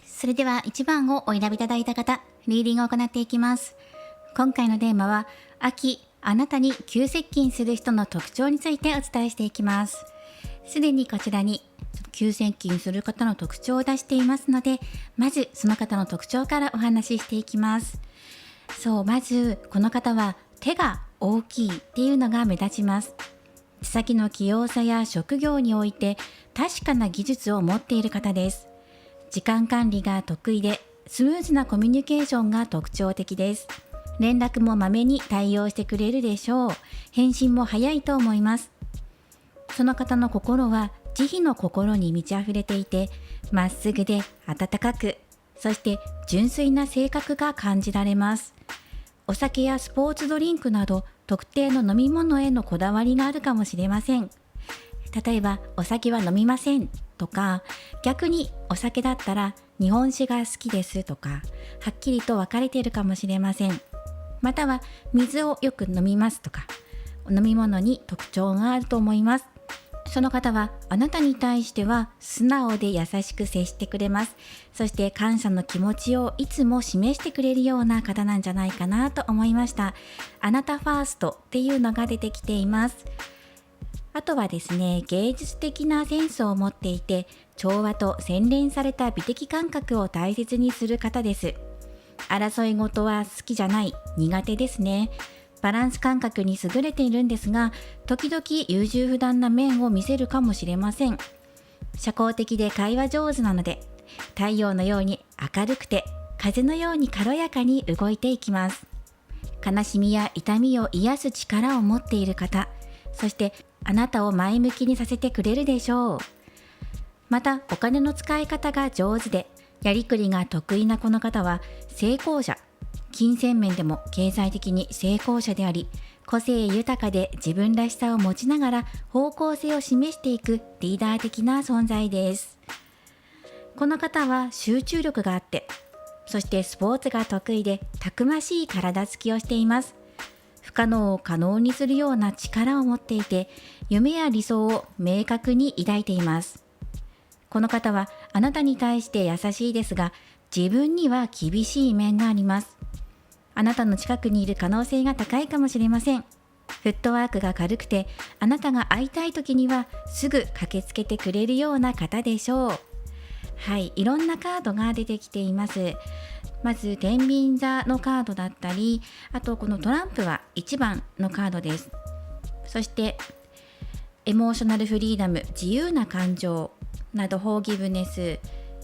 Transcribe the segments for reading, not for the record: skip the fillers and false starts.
それでは1番をお選びいただいた方、リーディングを行っていきます。今回のテーマは、秋、あなたに急接近する人の特徴についてお伝えしていきます。すでにこちらに急接近する方の特徴を出していますので、まずその方の特徴からお話ししていきます。まずこの方は手が大きいっていうのが目立ちます。手先の器用さや職業において確かな技術を持っている方です。時間管理が得意でスムーズなコミュニケーションが特徴的です。連絡もまめに対応してくれるでしょう。返信も早いと思います。その方の心は慈悲の心に満ち溢れていて、まっすぐで温かく、そして純粋な性格が感じられます。お酒やスポーツドリンクなど特定の飲み物へのこだわりがあるかもしれません。例えばお酒は飲みませんとか、逆にお酒だったら日本酒が好きですとか、はっきりと分かれているかもしれません。または水をよく飲みますとか、飲み物に特徴があると思います。その方はあなたに対しては素直で優しく接してくれます。そして感謝の気持ちをいつも示してくれるような方なんじゃないかなと思いました。あなたファーストっていうのが出てきています。あとはですね、芸術的なセンスを持っていて、調和と洗練された美的感覚を大切にする方です。争い事は好きじゃない、苦手ですね。バランス感覚に優れているんですが、時々優柔不断な面を見せるかもしれません。社交的で会話上手なので、太陽のように明るくて、風のように軽やかに動いていきます。悲しみや痛みを癒す力を持っている方、そしてあなたを前向きにさせてくれるでしょう。また、お金の使い方が上手で、やりくりが得意なこの方は成功者、金銭面でも経済的に成功者であり、個性豊かで自分らしさを持ちながら方向性を示していくリーダー的な存在です。この方は集中力があって、そしてスポーツが得意でたくましい体つきをしています。不可能を可能にするような力を持っていて、夢や理想を明確に抱いています。この方はあなたに対して優しいですが、自分には厳しい面があります。あなたの近くにいる可能性が高いかもしれません。フットワークが軽くて、あなたが会いたい時にはすぐ駆けつけてくれるような方でしょう。はい、いろんなカードが出てきています。まず天秤座のカードだったり、あとこのトランプは1番のカードです。そしてエモーショナルフリーダム、自由な感情など、フォーギブネス、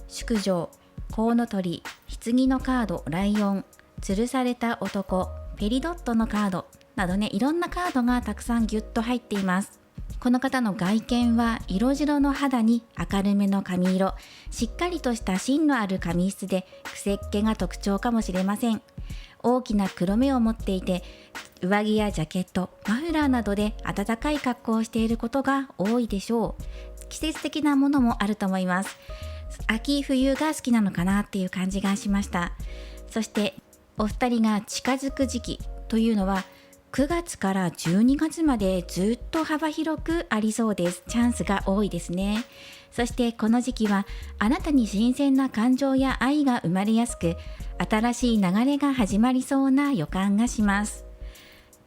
淑女、コウノトリ、棺のカード、ライオン、吊るされた男、ペリドットのカードなどね、いろんなカードがたくさんギュッと入っています。この方の外見は色白の肌に明るめの髪色、しっかりとした芯のある髪質で癖っ気が特徴かもしれません。大きな黒目を持っていて、上着やジャケット、マフラーなどで暖かい格好をしていることが多いでしょう。季節的なものもあると思います。秋冬が好きなのかなっていう感じがしました。そしてお二人が近づく時期というのは9月から12月までずっと幅広くありそうです。チャンスが多いですね。そしてこの時期はあなたに新鮮な感情や愛が生まれやすく、新しい流れが始まりそうな予感がします。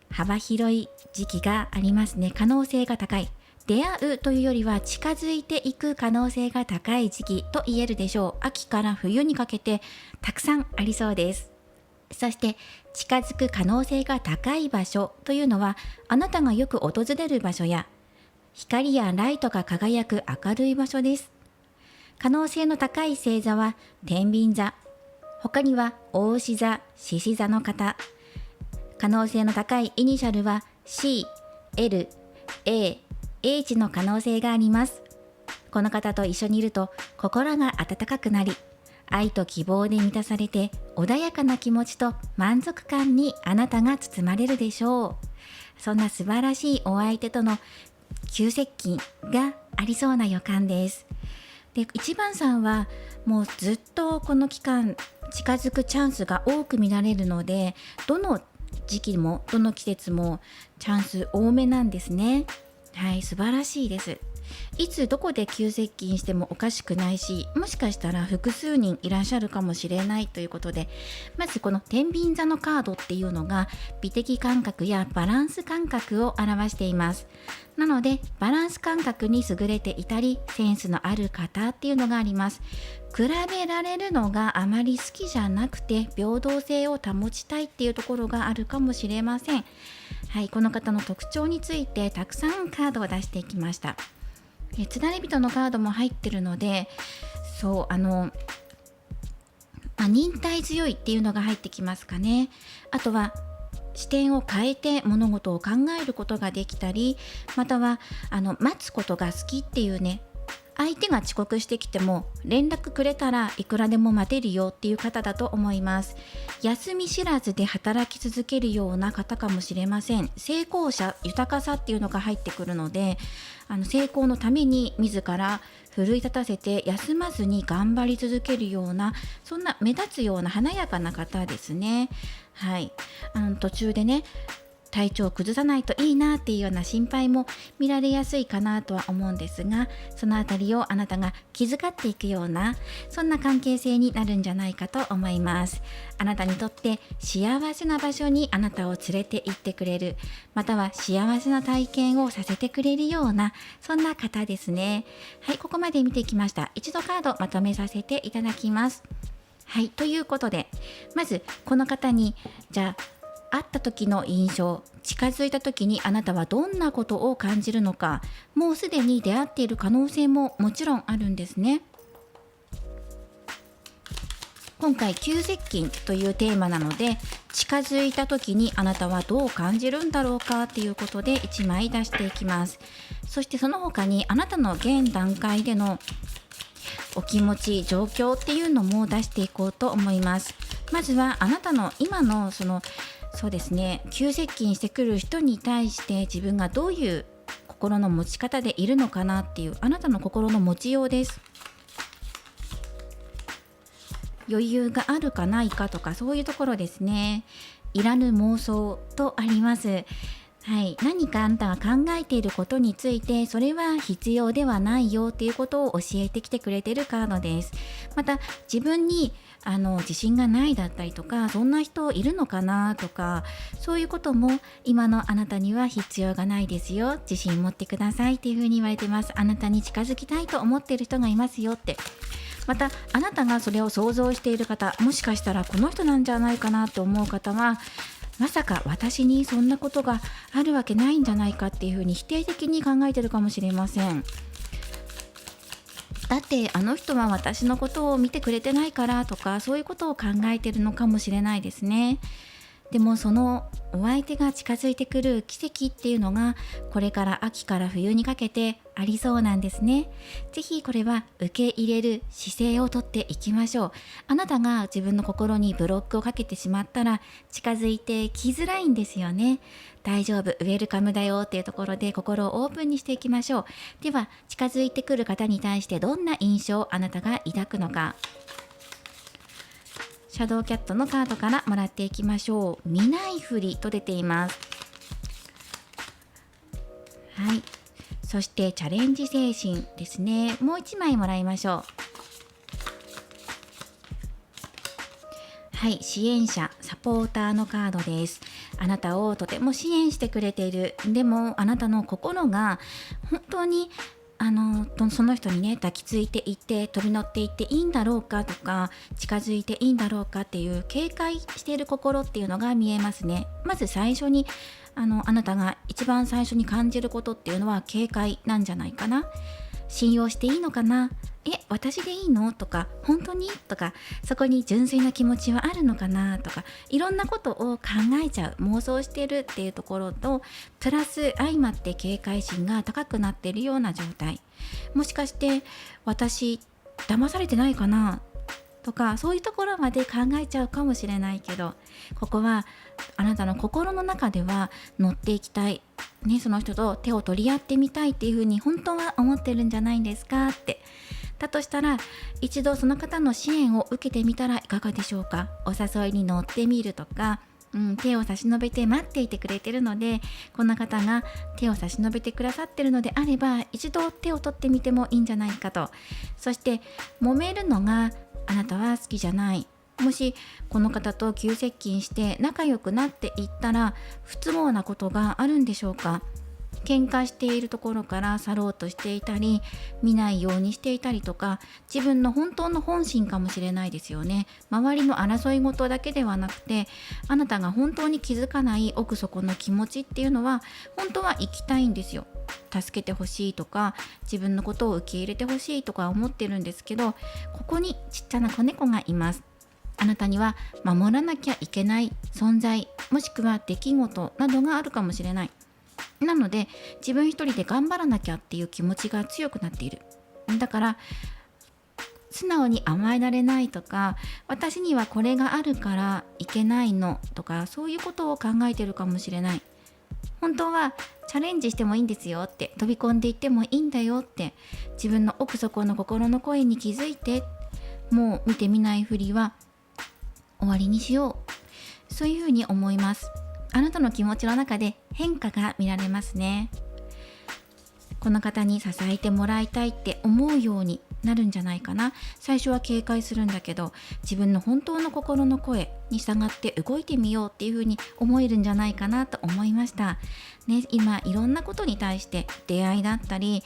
幅広い時期がありますね。可能性が高い。出会うというよりは近づいていく可能性が高い時期と言えるでしょう。秋から冬にかけてたくさんありそうです。そして近づく可能性が高い場所というのは、あなたがよく訪れる場所や光やライトが輝く明るい場所です。可能性の高い星座は天秤座、他には牡牛座、獅子座の方。可能性の高いイニシャルは C、L、A、H の可能性があります。この方と一緒にいると心が温かくなり、愛と希望で満たされて、穏やかな気持ちと満足感にあなたが包まれるでしょう。そんな素晴らしいお相手との急接近がありそうな予感です。で、1番さんはもうずっとこの期間近づくチャンスが多く見られるので、どの時期もどの季節もチャンス多めなんですね。はい、素晴らしいです。いつどこで急接近してもおかしくないし、もしかしたら複数人いらっしゃるかもしれないということで、まずこの天秤座のカードっていうのが美的感覚やバランス感覚を表しています。なのでバランス感覚に優れていたり、センスのある方っていうのがあります。比べられるのがあまり好きじゃなくて、平等性を保ちたいっていうところがあるかもしれません。はい、この方の特徴についてたくさんカードを出していきました。つだれ人のカードも入ってるので、忍耐強いっていうのが入ってきますかね。あとは視点を変えて物事を考えることができたり、または待つことが好きっていうね、相手が遅刻してきても連絡くれたらいくらでも待てるよっていう方だと思います。休み知らずで働き続けるような方かもしれません。成功者、豊かさっていうのが入ってくるので、成功のために自ら奮い立たせて休まずに頑張り続けるような、そんな目立つような華やかな方ですね。はい、途中でね、体調を崩さないといいなっていうような心配も見られやすいかなとは思うんですが、そのあたりをあなたが気遣っていくような、そんな関係性になるんじゃないかと思います。あなたにとって幸せな場所にあなたを連れて行ってくれる、または幸せな体験をさせてくれるような、そんな方ですね。はい、ここまで見てきました。一度カードまとめさせていただきます。はい、ということで、まずこの方にじゃあ会った時の印象、近づいた時にあなたはどんなことを感じるのか、もうすでに出会っている可能性ももちろんあるんですね。今回急接近というテーマなので、近づいた時にあなたはどう感じるんだろうかということで1枚出していきます。そしてその他にあなたの現段階でのお気持ち、状況っていうのも出していこうと思います。まずはあなたの今のそうですね、急接近してくる人に対して自分がどういう心の持ち方でいるのかなっていう、あなたの心の持ちようです。余裕があるかないかとか、そういうところですね。いらぬ妄想とあります。はい、何かあなたが考えていることについて、それは必要ではないよっていうことを教えてきてくれているカードです。また自分に自信がないだったりとか、そんな人いるのかなとか、そういうことも今のあなたには必要がないですよ、自信持ってくださいっていうふうに言われてます。あなたに近づきたいと思っている人がいますよって。またあなたがそれを想像している方、もしかしたらこの人なんじゃないかなと思う方は、まさか私にそんなことがあるわけないんじゃないかっていうふうに否定的に考えているかもしれません。だってあの人は私のことを見てくれてないからとか、そういうことを考えているのかもしれないですね。でもそのお相手が近づいてくる奇跡っていうのが、これから秋から冬にかけてありそうなんですね。ぜひこれは受け入れる姿勢をとっていきましょう。あなたが自分の心にブロックをかけてしまったら、近づいてきづらいんですよね。大丈夫、ウェルカムだよっていうところで心をオープンにしていきましょう。では近づいてくる方に対してどんな印象をあなたが抱くのか、シャドウキャットのカードからもらっていきましょう。見ないふりと出ています。はい、そしてチャレンジ精神ですね。もう1枚もらいましょう。はい、支援者、サポーターのカードです。あなたをとても支援してくれている。でもあなたの心が本当にその人にね、抱きついていって飛び乗っていっていいんだろうかとか、近づいていいんだろうかっていう警戒している心っていうのが見えますね。まず最初にあなたが一番最初に感じることっていうのは警戒なんじゃないかな。信用していいのかな、私でいいのとか、本当にとか、そこに純粋な気持ちはあるのかなとか、いろんなことを考えちゃう、妄想してるっていうところとプラス相まって警戒心が高くなっているような状態。もしかして私騙されてないかなとか、そういうところまで考えちゃうかもしれないけど、ここはあなたの心の中では乗っていきたい、その人と手を取り合ってみたいっていうふうに本当は思ってるんじゃないんですかって。だとしたら一度その方の支援を受けてみたらいかがでしょうか。お誘いに乗ってみるとか、手を差し伸べて待っていてくれてるので、この方が手を差し伸べてくださってるのであれば、一度手を取ってみてもいいんじゃないかと。そして揉めるのがあなたは好きじゃない、もしこの方と急接近して仲良くなっていったら不都合なことがあるんでしょうか。喧嘩しているところから去ろうとしていたり、見ないようにしていたりとか、自分の本当の本心かもしれないですよね。周りの争い事だけではなくて、あなたが本当に気づかない奥底の気持ちっていうのは、本当は生きたいんですよ。助けてほしいとか、自分のことを受け入れてほしいとか思ってるんですけど、ここにちっちゃな子猫がいます。あなたには守らなきゃいけない存在、もしくは出来事などがあるかもしれない。なので自分一人で頑張らなきゃっていう気持ちが強くなっている。だから素直に甘えられないとか、私にはこれがあるからいけないのとか、そういうことを考えてるかもしれない。本当はチャレンジしてもいいんですよって、飛び込んでいってもいいんだよって、自分の奥底の心の声に気づいて、もう見てみないふりは終わりにしよう、そういうふうに思います。あなたの気持ちの中で変化が見られますね。この方に支えてもらいたいって思うようになるんじゃないかな。最初は警戒するんだけど、自分の本当の心の声に従って動いてみようっていう風に思えるんじゃないかなと思いました、ね。今いろんなことに対して出会いだったり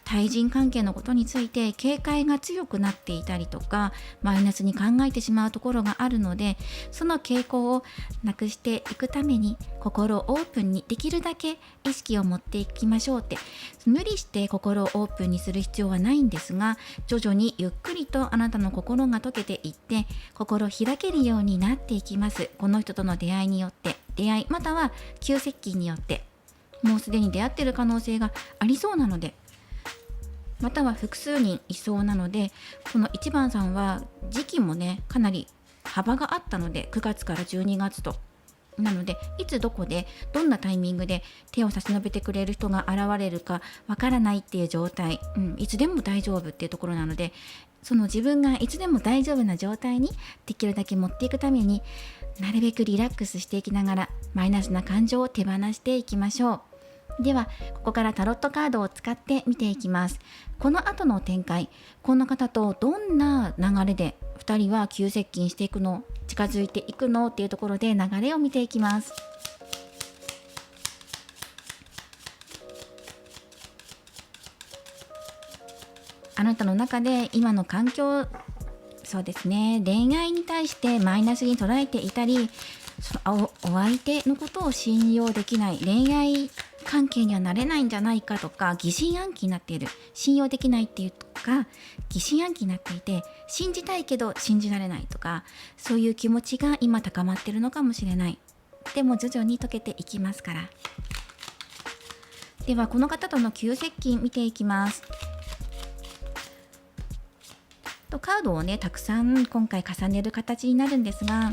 対人関係のことについて警戒が強くなっていたりとか、マイナスに考えてしまうところがあるので、その傾向をなくしていくために心をオープンにできるだけ意識を持っていきましょうって。無理して心をオープンにする必要はないんですが、徐々にゆっくりとあなたの心が溶けていって心開けるようになっていきます。この人との出会いによって、出会いまたは急接近によって、もうすでに出会っている可能性がありそうなので、または複数人いそうなので、この1番さんは時期もねかなり幅があったので、9月から12月となので、いつどこでどんなタイミングで手を差し伸べてくれる人が現れるかわからないっていう状態、いつでも大丈夫っていうところなので、その自分がいつでも大丈夫な状態にできるだけ持っていくために、なるべくリラックスしていきながらマイナスな感情を手放していきましょう。ではここからタロットカードを使って見ていきます。この後の展開、この方とどんな流れで2人は急接近していくの、近づいていくのっていうところで流れを見ていきます。あなたの中で今の環境、そうですね、恋愛に対してマイナスに捉えていたり、お相手のことを信用できない、恋愛関係にはなれないんじゃないかとか、疑心暗鬼になっている、信用できないっていうとか疑心暗鬼になっていて、信じたいけど信じられないとか、そういう気持ちが今高まっているのかもしれない。でも徐々に解けていきますから。ではこの方との急接近見ていきます。カードをねたくさん今回重ねる形になるんですが、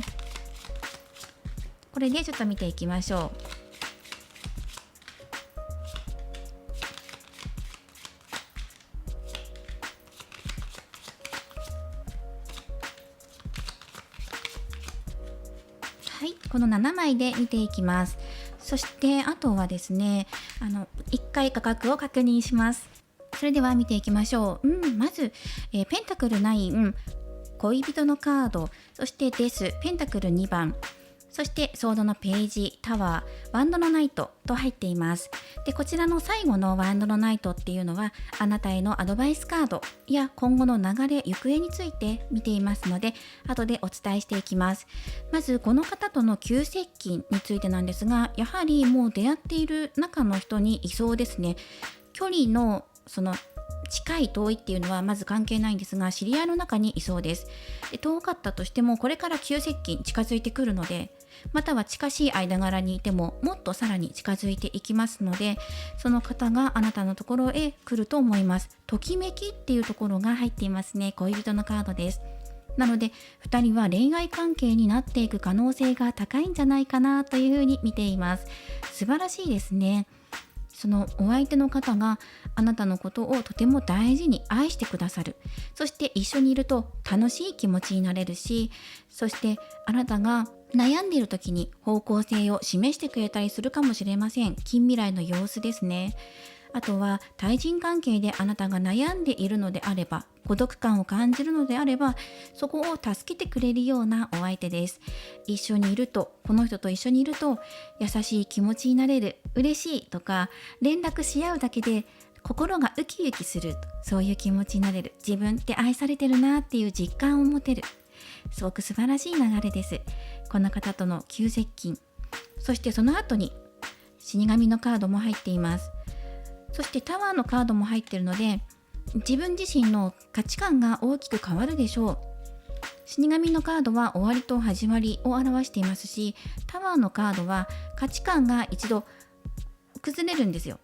これでちょっと見ていきましょう。はい、この7枚で見ていきます。そしてあとはですね、1回価格を確認します。それでは見ていきましょう。まず、ペンタクル9、恋人のカード、そしてデス、ペンタクル2番、そしてソードのページ、タワー、ワンドのナイトと入っています。で、こちらの最後のワンドのナイトっていうのは、あなたへのアドバイスカードや今後の流れ、行方について見ていますので、後でお伝えしていきます。まず、この方との急接近についてなんですが、やはりもう出会っている中の人にいそうですね。距離のその近い遠いっていうのはまず関係ないんですが、知り合いの中にいそうです。で、遠かったとしてもこれから急接近近づいてくるので、または近しい間柄にいてももっとさらに近づいていきますので、その方があなたのところへ来ると思います。ときめきっていうところが入っていますね。恋人のカードです。なので2人は恋愛関係になっていく可能性が高いんじゃないかなというふうに見ています。素晴らしいですね。そのお相手の方があなたのことをとても大事に愛してくださる。そして一緒にいると楽しい気持ちになれるし、そしてあなたが悩んでいる時に方向性を示してくれたりするかもしれません。近未来の様子ですね。あとは対人関係であなたが悩んでいるのであれば、孤独感を感じるのであれば、そこを助けてくれるようなお相手です。一緒にいると、この人と一緒にいると優しい気持ちになれる、嬉しいとか、連絡し合うだけで心がウキウキする、そういう気持ちになれる、自分って愛されてるなっていう実感を持てる、すごく素晴らしい流れです。この方との急接近、そしてその後に死神のカードも入っています。そしてタワーのカードも入っているので、自分自身の価値観が大きく変わるでしょう。死神のカードは終わりと始まりを表していますし、タワーのカードは価値観が一度崩れるんですよ。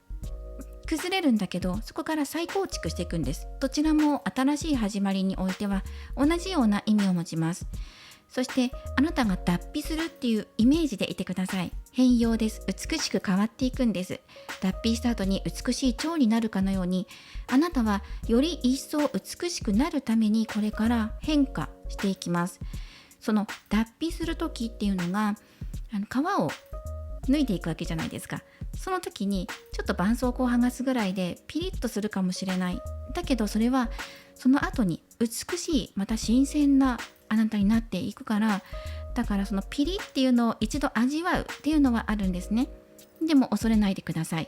崩れるんだけど、そこから再構築していくんです。どちらも新しい始まりにおいては同じような意味を持ちます。そしてあなたが脱皮するっていうイメージでいてください。変容です。美しく変わっていくんです。脱皮した後に美しい蝶になるかのように、あなたはより一層美しくなるためにこれから変化していきます。その脱皮する時っていうのが、皮を脱いでいくわけじゃないですか。その時にちょっと絆創膏を剥がすぐらいでピリッとするかもしれない。だけどそれはその後に美しい、また新鮮なあなたになっていくから、だからそのピリっていうのを一度味わうっていうのはあるんですね。でも恐れないでください。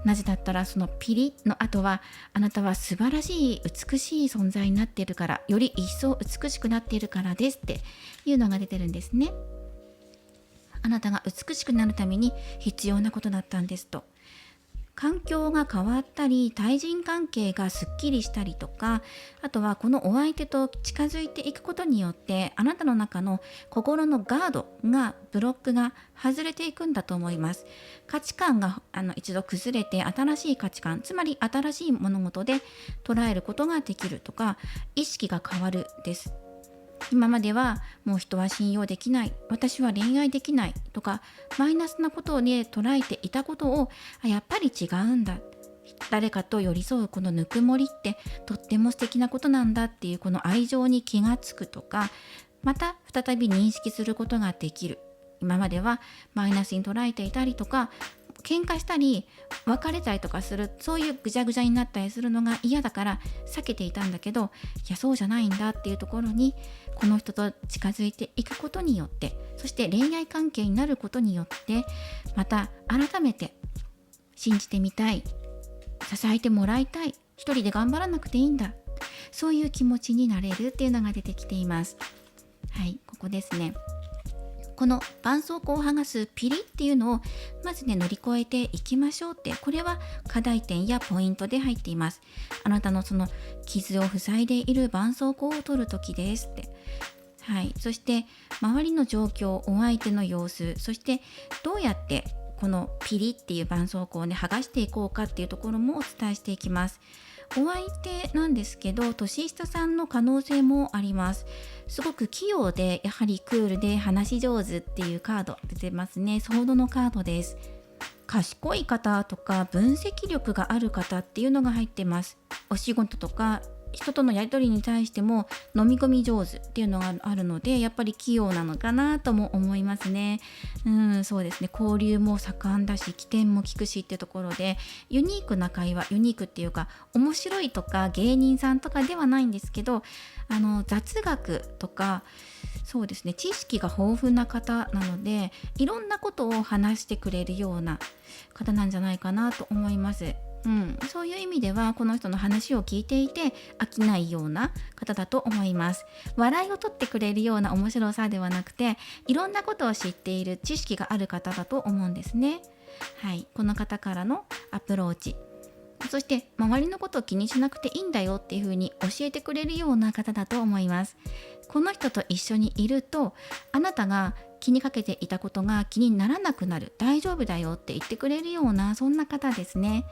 なぜだったらそのピリの後は、あなたは素晴らしい美しい存在になっているから、より一層美しくなっているからですっていうのが出てるんですね。あなたが美しくなるために必要なことだったんですと。環境が変わったり、対人関係がすっきりしたりとか、あとはこのお相手と近づいていくことによって、あなたの中の心のガードが、ブロックが外れていくんだと思います。価値観が一度崩れて、新しい価値観、つまり新しい物事で捉えることができるとか、意識が変わるです。今まではもう人は信用できない、私は恋愛できないとか、マイナスなことを捉えていたことを、やっぱり違うんだ、誰かと寄り添うこのぬくもりってとっても素敵なことなんだっていう、この愛情に気がつくとか、また再び認識することができる。今まではマイナスに捉えていたりとか、喧嘩したり別れたりとかする、そういうぐちゃぐちゃになったりするのが嫌だから避けていたんだけど、いやそうじゃないんだっていうところに、この人と近づいていくことによって、そして恋愛関係になることによって、また改めて信じてみたい、支えてもらいたい、一人で頑張らなくていいんだ、そういう気持ちになれるっていうのが出てきています。はい、ここですね。この絆創膏を剥がすピリっていうのをまず乗り越えていきましょうって、これは課題点やポイントで入っています。あなたのその傷を塞いでいる絆創膏を取る時ですって。はい、そして周りの状況、お相手の様子、そしてどうやってこのピリっていう絆創膏を剥がしていこうかっていうところもお伝えしていきます。お相手なんですけど、年下さんの可能性もあります。すごく器用で、やはりクールで話し上手っていうカード出てますね。ソードのカードです。賢い方とか分析力がある方っていうのが入ってます。お仕事とか人とのやり取りに対しても飲み込み上手っていうのがあるので、やっぱり器用なのかなとも思いますね。そうですね。交流も盛んだし、起点も利くしっていうところで、ユニークな会話、ユニークっていうか面白いとか芸人さんとかではないんですけど、雑学とか、そうですね、知識が豊富な方なので、いろんなことを話してくれるような方なんじゃないかなと思います。そういう意味ではこの人の話を聞いていて飽きないような方だと思います。笑いを取ってくれるような面白さではなくて、いろんなことを知っている知識がある方だと思うんですね。はい、この方からのアプローチ、そして周りのことを気にしなくていいんだよっていうふうに教えてくれるような方だと思います。この人と一緒にいると、あなたが気にかけていたことが気にならなくなる、大丈夫だよって言ってくれるような、そんな方ですね。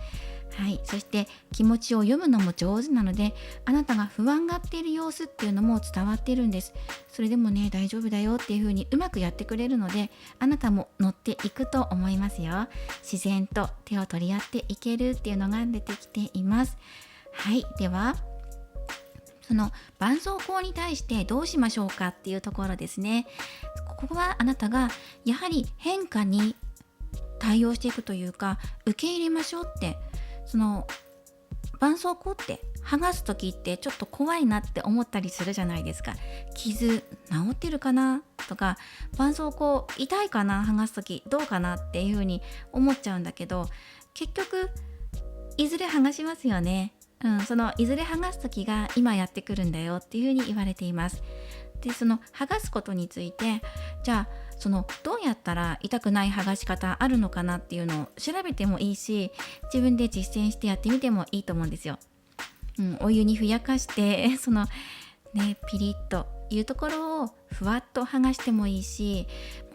はい、そして気持ちを読むのも上手なので、あなたが不安がっている様子っていうのも伝わっているんです。それでもね、大丈夫だよっていう風にうまくやってくれるので、あなたも乗っていくと思いますよ。自然と手を取り合っていけるっていうのが出てきています。はい、ではその絆創膏に対してどうしましょうかっていうところですね。ここはあなたがやはり変化に対応していくというか、受け入れましょうって。その絆創膏って剥がす時ってちょっと怖いなって思ったりするじゃないですか。傷治ってるかなとか、絆創膏痛いかな、剥がす時どうかなっていう風に思っちゃうんだけど、結局いずれ剥がしますよね。そのいずれ剥がす時が今やってくるんだよっていう風に言われています。で、その剥がすことについて、じゃあそのどうやったら痛くない剥がし方あるのかなっていうのを調べてもいいし、自分で実践してやってみてもいいと思うんですよ。お湯にふやかしてそのね、ピリッというところをふわっと剥がしてもいいし、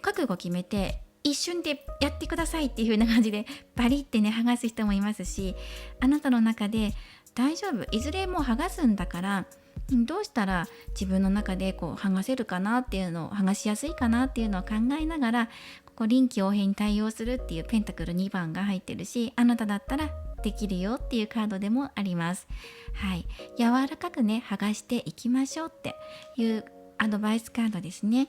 覚悟決めて一瞬でやってくださいっていう風な感じでバリってね剥がす人もいますし、あなたの中で大丈夫、いずれもう剥がすんだから、どうしたら自分の中でこう剥がせるかなっていうのを、剥がしやすいかなっていうのを考えながら、ここ臨機応変に対応するっていうペンタクル2番が入ってるし、あなただったらできるよっていうカードでもあります。はい、柔らかくね剥がしていきましょうっていうアドバイスカードですね。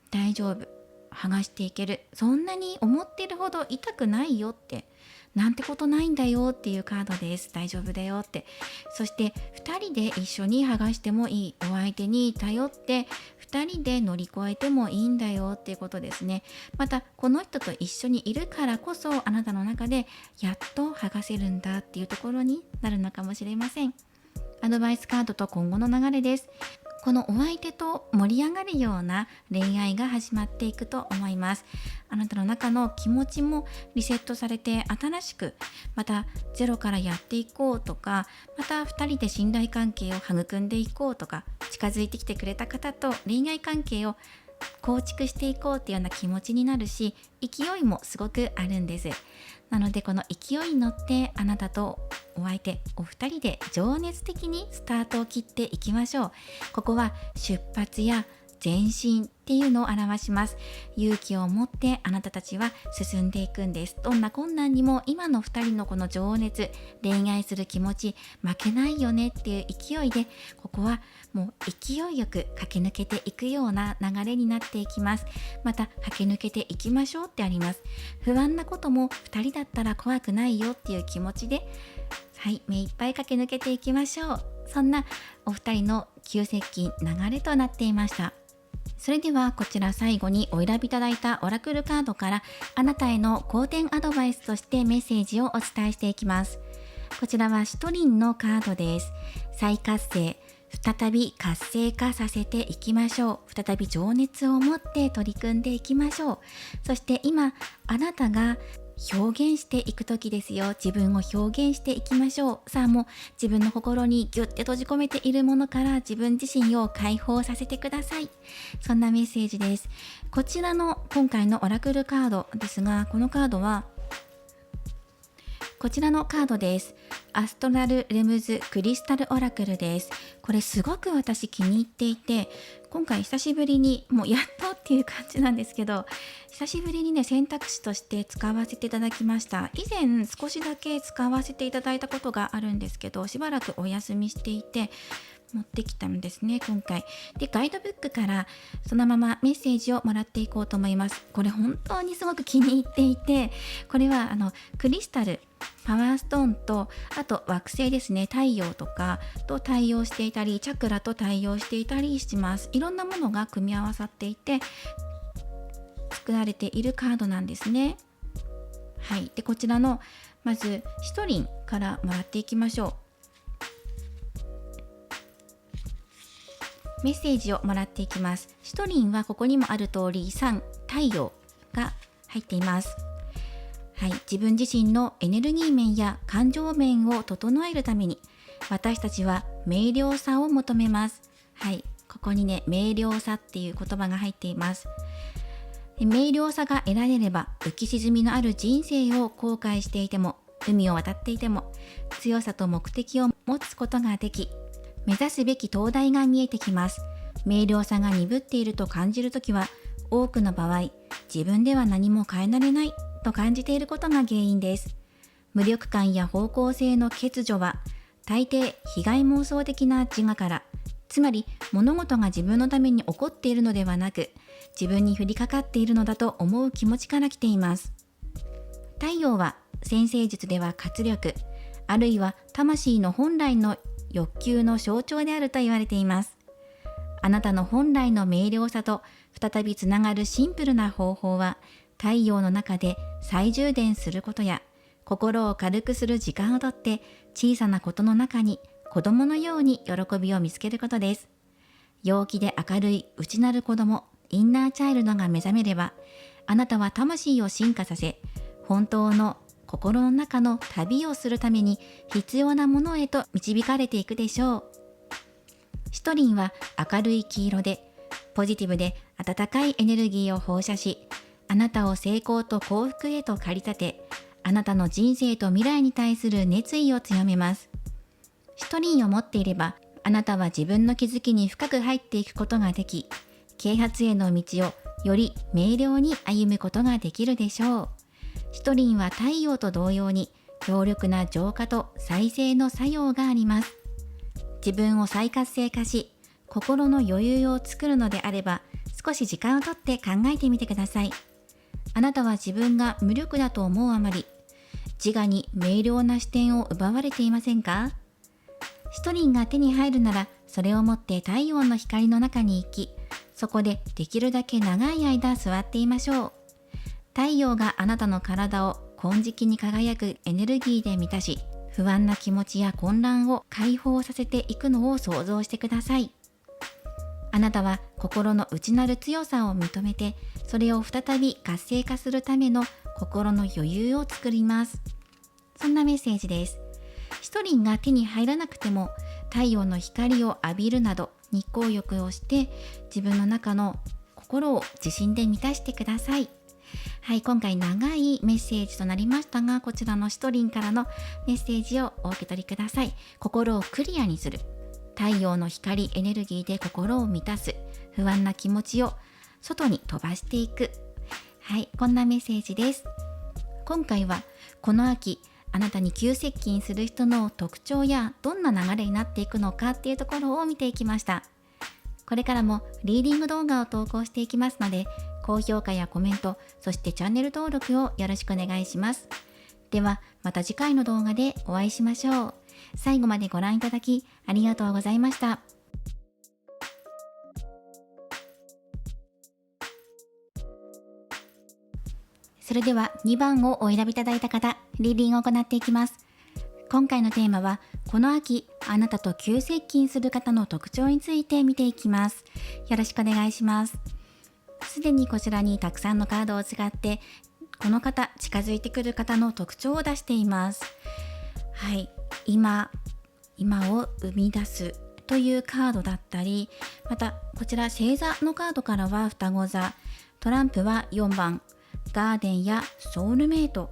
大丈夫、剥がしていける、そんなに思ってるほど痛くないよって、なんてことないんだよっていうカードです。大丈夫だよって。そして2人で一緒に剥がしてもいい、お相手に頼って2人で乗り越えてもいいんだよっていうことですね。またこの人と一緒にいるからこそ、あなたの中でやっと剥がせるんだっていうところになるのかもしれません。アドバイスカードと今後の流れです。このお相手と盛り上がるような恋愛が始まっていくと思います。あなたの中の気持ちもリセットされて、新しくまたゼロからやっていこうとか、また2人で信頼関係を育んでいこうとか、近づいてきてくれた方と恋愛関係を構築していこうっていうような気持ちになるし、勢いもすごくあるんです。なのでこの勢いに乗って、あなたとお相手お二人で情熱的にスタートを切っていきましょう。ここは出発や前進っていうのを表します。勇気を持ってあなたたちは進んでいくんです。どんな困難にも今の2人のこの情熱、恋愛する気持ち負けないよねっていう勢いで、ここはもう勢いよく駆け抜けていくような流れになっていきます。また駆け抜けていきましょうってあります。不安なことも2人だったら怖くないよっていう気持ちで、はい、目いっぱい駆け抜けていきましょう。そんなお二人の急接近流れとなっていました。それではこちら最後にお選びいただいたオラクルカードからあなたへの好転アドバイスとしてメッセージをお伝えしていきます。こちらはシトリンのカードです。再活性、再び活性化させていきましょう。再び情熱を持って取り組んでいきましょう。そして今あなたが表現していく時ですよ。自分を表現していきましょう。さあもう自分の心にギュッて閉じ込めているものから自分自身を解放させてください。そんなメッセージです。こちらの今回のオラクルカードですが、このカードはこちらのカードです。アストラルレムズクリスタルオラクルです。これすごく私気に入っていて、今回久しぶりに、もうやっとっていう感じなんですけど、久しぶりにね選択肢として使わせていただきました。以前少しだけ使わせていただいたことがあるんですけど、しばらくお休みしていて持ってきたんですね、今回。で、ガイドブックからそのままメッセージをもらっていこうと思います。これ本当にすごく気に入っていて、これはクリスタル、パワーストーンと、あと惑星ですね、太陽とかと対応していたり、チャクラと対応していたりします。いろんなものが組み合わさっていて作られているカードなんですね。はい。で、こちらのまずシトリンからもらっていきましょう。メッセージをもらっていきます。シトリンはここにもある通り3、太陽が入っています。はい、自分自身のエネルギー面や感情面を整えるために私たちは明瞭さを求めます。はい、ここにね、明瞭さっていう言葉が入っています。明瞭さが得られれば浮き沈みのある人生を後悔していても、海を渡っていても強さと目的を持つことができ、目指すべき灯台が見えてきます。明瞭さが鈍っていると感じるときは、多くの場合、自分では何も変えられないと感じていることが原因です。無力感や方向性の欠如は、大抵被害妄想的な自我から、つまり物事が自分のために起こっているのではなく、自分に降りかかっているのだと思う気持ちから来ています。太陽は占星術では活力、あるいは魂の本来の欲求の象徴であると言われています。あなたの本来の明瞭さと再びつながるシンプルな方法は、太陽の中で再充電することや、心を軽くする時間をとって小さなことの中に子供のように喜びを見つけることです。陽気で明るい内なる子供、インナーチャイルドが目覚めれば、あなたは魂を進化させ、本当の心の中の旅をするために必要なものへと導かれていくでしょう。シトリンは明るい黄色で、ポジティブで温かいエネルギーを放射し、あなたを成功と幸福へと駆り立て、あなたの人生と未来に対する熱意を強めます。シトリンを持っていれば、あなたは自分の気づきに深く入っていくことができ、啓発への道をより明瞭に歩むことができるでしょう。シトリンは太陽と同様に強力な浄化と再生の作用があります。自分を再活性化し、心の余裕を作るのであれば、少し時間をとって考えてみてください。あなたは自分が無力だと思うあまり、自我に明瞭な視点を奪われていませんか？シトリンが手に入るなら、それを持って太陽の光の中に行き、そこでできるだけ長い間座っていましょう。太陽があなたの体を金色に輝くエネルギーで満たし、不安な気持ちや混乱を解放させていくのを想像してください。あなたは心の内なる強さを認めて、それを再び活性化するための心の余裕を作ります。そんなメッセージです。シトリンが手に入らなくても、太陽の光を浴びるなど日光浴をして、自分の中の心を自信で満たしてください。はい、今回長いメッセージとなりましたが、こちらのシトリンからのメッセージをお受け取りください。心をクリアにする。太陽の光エネルギーで心を満たす。不安な気持ちを外に飛ばしていく。はい、こんなメッセージです。今回はこの秋、あなたに急接近する人の特徴やどんな流れになっていくのかっていうところを見ていきました。これからもリーディング動画を投稿していきますので、高評価やコメント、そしてチャンネル登録をよろしくお願いします。ではまた次回の動画でお会いしましょう。最後までご覧いただきありがとうございました。それでは2番をお選びいただいた方、リーディングを行っていきます。今回のテーマは、この秋あなたと急接近する方の特徴について見ていきます。よろしくお願いします。すでにこちらにたくさんのカードを使って、この方、近づいてくる方の特徴を出しています。はい、今を生み出すというカードだったり、またこちら星座のカードからは双子座、トランプは4番、ガーデンやソウルメイト、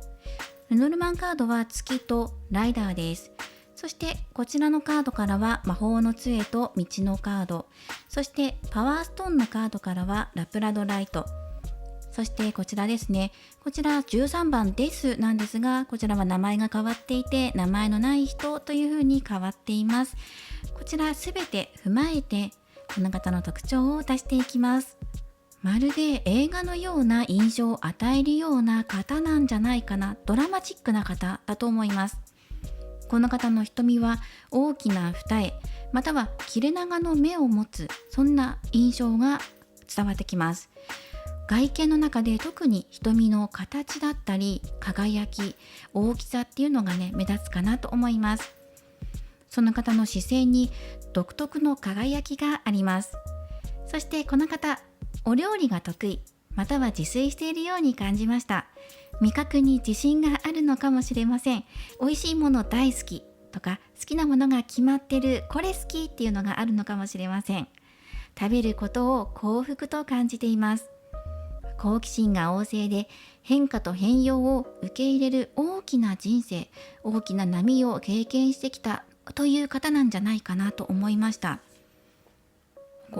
ルノルマンカードは月とライダーです。そしてこちらのカードからは魔法の杖と道のカード、そしてパワーストーンのカードからはラプラドライト、そしてこちらですね、こちら13番ですなんですが、こちらは名前が変わっていて、名前のない人という風に変わっています。こちらすべて踏まえてこの方の特徴を出していきます。まるで映画のような印象を与えるような方なんじゃないかな、ドラマチックな方だと思います。この方の瞳は大きな二重、または切れ長の目を持つ、そんな印象が伝わってきます。外見の中で特に瞳の形だったり輝き、大きさっていうのがね、目立つかなと思います。その方の視線に独特の輝きがあります。そしてこの方、お料理が得意、または自炊しているように感じました。味覚に自信があるのかもしれません。美味しいもの大好きとか、好きなものが決まってる、これ好きっていうのがあるのかもしれません。食べることを幸福と感じています。好奇心が旺盛で変化と変容を受け入れる大きな人生、大きな波を経験してきたという方なんじゃないかなと思いました。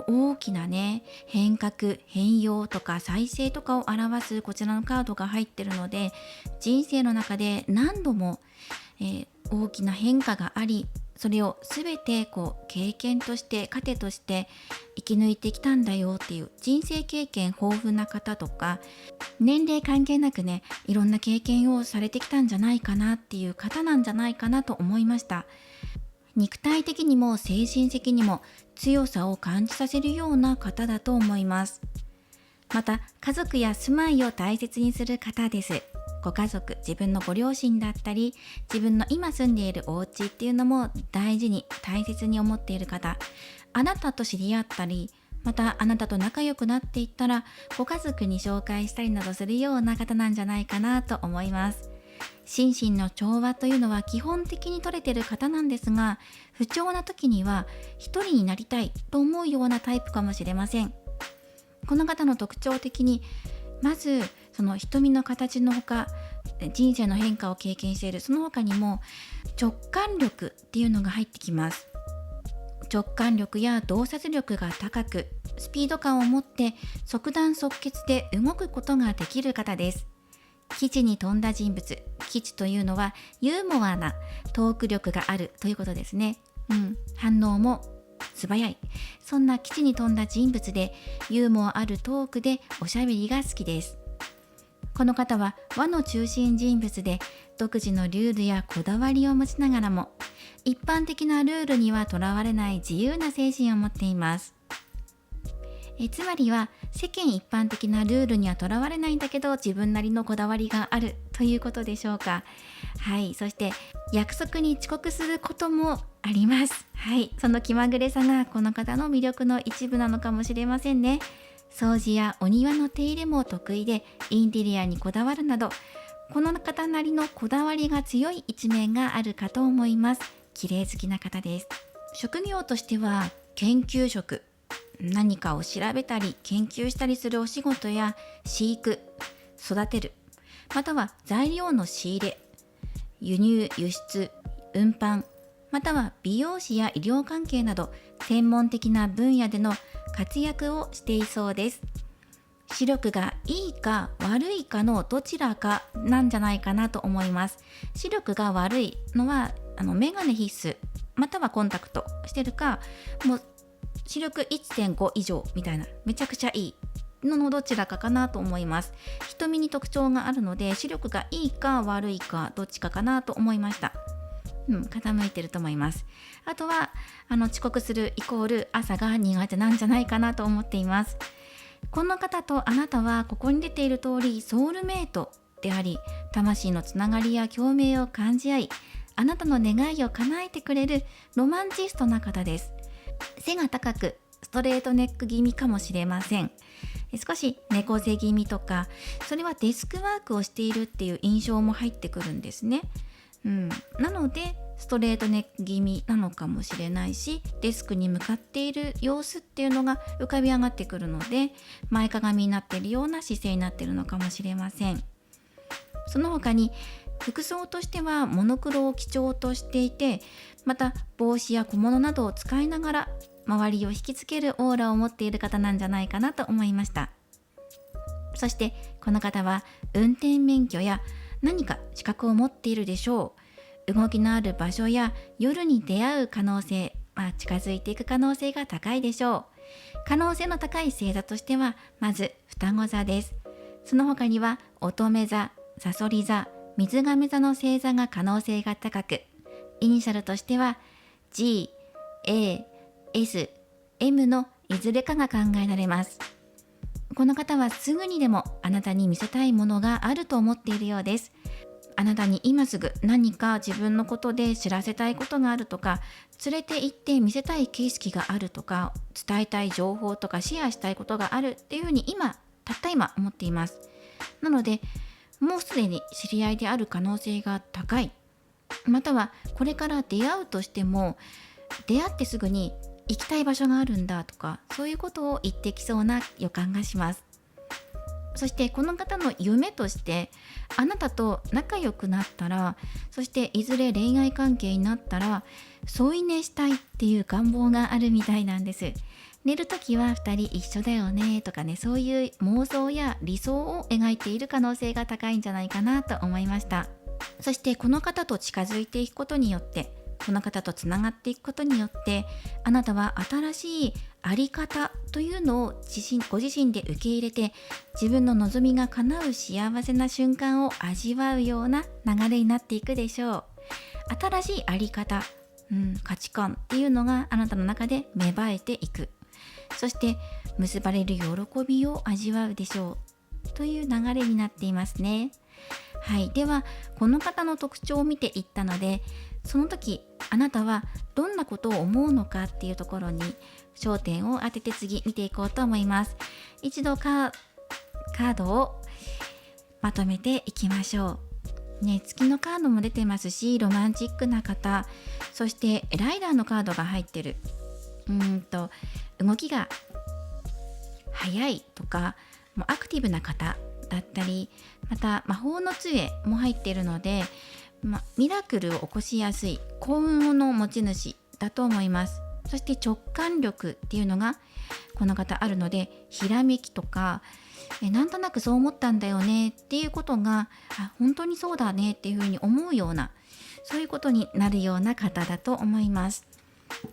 大きなね、変革、変容とか再生とかを表すこちらのカードが入ってるので、人生の中で何度も、大きな変化があり、それを全て経験として糧として生き抜いてきたんだよっていう、人生経験豊富な方とか、年齢関係なくね、いろんな経験をされてきたんじゃないかなっていう方なんじゃないかなと思いました。肉体的にも精神的にも強さを感じさせるような方だと思います。また家族や住まいを大切にする方です。ご家族、自分のご両親だったり、自分の今住んでいるお家っていうのも大事に大切に思っている方、あなたと知り合ったり、またあなたと仲良くなっていったらご家族に紹介したりなどするような方なんじゃないかなと思います。心身の調和というのは基本的に取れている方なんですが、不調な時には一人になりたいと思うようなタイプかもしれません。この方の特徴的に、まずその瞳の形のほか、人生の変化を経験しているその他にも直感力っていうのが入ってきます。直感力や洞察力が高く、スピード感を持って即断即決で動くことができる方です。基地に富んだ人物、基地というのはユーモアなトーク力があるということですね。反応も素早い、そんな基地に富んだ人物で、ユーモアあるトークでおしゃべりが好きです。この方は和の中心人物で、独自のルールやこだわりを持ちながらも一般的なルールにはとらわれない自由な精神を持っています。つまりは世間一般的なルールにはとらわれないんだけど、自分なりのこだわりがあるということでしょうか。はい、そして約束に遅刻することもあります。はい、その気まぐれさがこの方の魅力の一部なのかもしれませんね。掃除やお庭の手入れも得意で、インテリアにこだわるなど、この方なりのこだわりが強い一面があるかと思います。綺麗好きな方です。職業としては研究職、何かを調べたり研究したりするお仕事や、飼育、育てる、または材料の仕入れ、輸入輸出、運搬、または美容師や医療関係など専門的な分野での活躍をしていそうです。視力がいいか悪いかのどちらかなんじゃないかなと思います。視力が悪いのはメガネ必須、またはコンタクトしてるか、もう視力 1.5 以上みたいなめちゃくちゃいいのどちらかなと思います。瞳に特徴があるので、視力がいいか悪いかどっちかなと思いました。傾いてると思います。あとは遅刻するイコール朝が苦手なんじゃないかなと思っています。この方とあなたはここに出ている通りソウルメイトであり、魂のつながりや共鳴を感じ合い、あなたの願いを叶えてくれるロマンチストな方です。背が高くストレートネック気味かもしれません。少し猫背気味とか、それはデスクワークをしているっていう印象も入ってくるんですね。なのでストレートネック気味なのかもしれないし、デスクに向かっている様子っていうのが浮かび上がってくるので、前かがみになっているような姿勢になっているのかもしれません。その他に服装としてはモノクロを基調としていて、また帽子や小物などを使いながら周りを引きつけるオーラを持っている方なんじゃないかなと思いました。そしてこの方は運転免許や何か資格を持っているでしょう。動きのある場所や夜に出会う可能性、近づいていく可能性が高いでしょう。可能性の高い星座としてはまず双子座です。その他には乙女座、さそり座、水亀座の星座が可能性が高く、イニシャルとしては G、A、S、M のいずれかが考えられます。この方はすぐにでもあなたに見せたいものがあると思っているようです。あなたに今すぐ何か自分のことで知らせたいことがあるとか、連れて行って見せたい景色があるとか、伝えたい情報とかシェアしたいことがあるっていうふうにたった今思っています。なのでもうすでに知り合いである可能性が高い、またはこれから出会うとしても、出会ってすぐに行きたい場所があるんだとか、そういうことを言ってきそうな予感がします。そしてこの方の夢として、あなたと仲良くなったら、そしていずれ恋愛関係になったら添い寝したいっていう願望があるみたいなんです。寝るときは2人一緒だよねとかね、そういう妄想や理想を描いている可能性が高いんじゃないかなと思いました。そしてこの方と近づいていくことによって、この方とつながっていくことによって、あなたは新しいあり方というのをご自身で受け入れて、自分の望みが叶う幸せな瞬間を味わうような流れになっていくでしょう。新しいあり方、価値観っていうのがあなたの中で芽生えていく。そして結ばれる喜びを味わうでしょうという流れになっていますね。はい、ではこの方の特徴を見ていったので、その時あなたはどんなことを思うのかっていうところに焦点を当てて次見ていこうと思います。一度カードをまとめていきましょう。月のカードも出てますし、ロマンチックな方、そしてライダーのカードが入ってる。動きが速いとか、もうアクティブな方だったり、また魔法の杖も入っているので、ミラクルを起こしやすい幸運の持ち主だと思います。そして直感力っていうのがこの方あるので、ひらめきとかなんとなくそう思ったんだよねっていうことが本当にそうだねっていうふうに思うような、そういうことになるような方だと思います。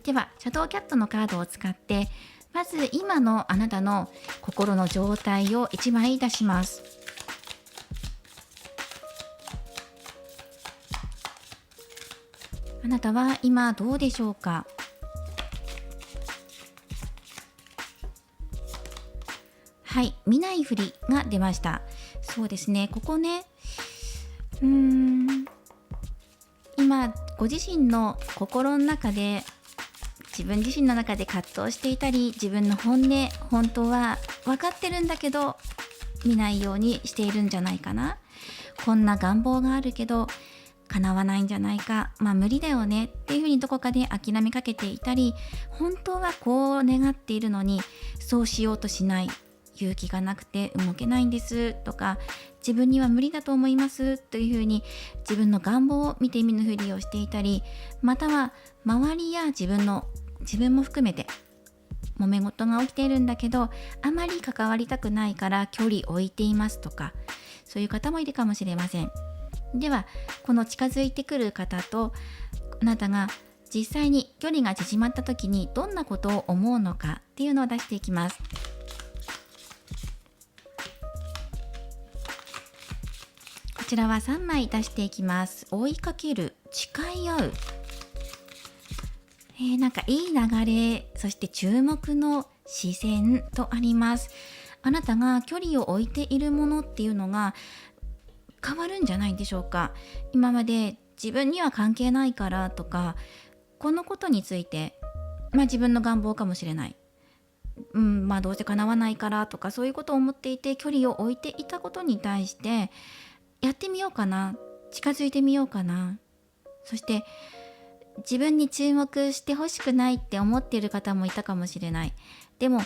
ではシャドウキャットのカードを使って、まず今のあなたの心の状態を1枚出します。あなたは今どうでしょうか。はい、見ないふりが出ました。そうですね、ここね、今ご自身の心の中で、自分自身の中で葛藤していたり、自分の本音、本当は分かってるんだけど見ないようにしているんじゃないかな。こんな願望があるけど叶わないんじゃないか、無理だよねっていうふうにどこかで諦めかけていたり、本当はこう願っているのにそうしようとしない、勇気がなくて動けないんですとか、自分には無理だと思いますというふうに自分の願望を見て見ぬふりをしていたり、または周りや自分も含めて揉め事が起きているんだけど、あまり関わりたくないから距離を置いていますとか、そういう方もいるかもしれません。ではこの近づいてくる方とあなたが実際に距離が縮まった時にどんなことを思うのかっていうのを出していきます。こちらは3枚出していきます。追いかける、誓い合う、なんかいい流れ、そして注目の視線とあります。あなたが距離を置いているものっていうのが変わるんじゃないでしょうか。今まで自分には関係ないからとか、このことについて、自分の願望かもしれない、どうせ叶わないからとか、そういうことを思っていて距離を置いていたことに対してやってみようかな、近づいてみようかな。そして自分に注目してほしくないって思っている方もいたかもしれない。でも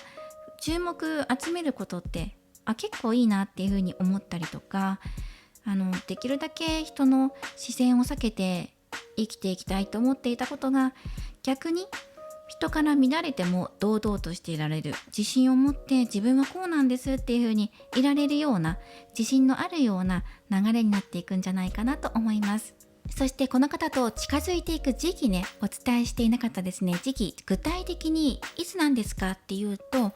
注目集めることって結構いいなっていうふうに思ったりとか、できるだけ人の視線を避けて生きていきたいと思っていたことが、逆に人から見られても堂々としていられる、自信を持って自分はこうなんですっていうふうにいられるような、自信のあるような流れになっていくんじゃないかなと思います。そしてこの方と近づいていく時期ね、お伝えしていなかったですね。時期、具体的にいつなんですかっていうと、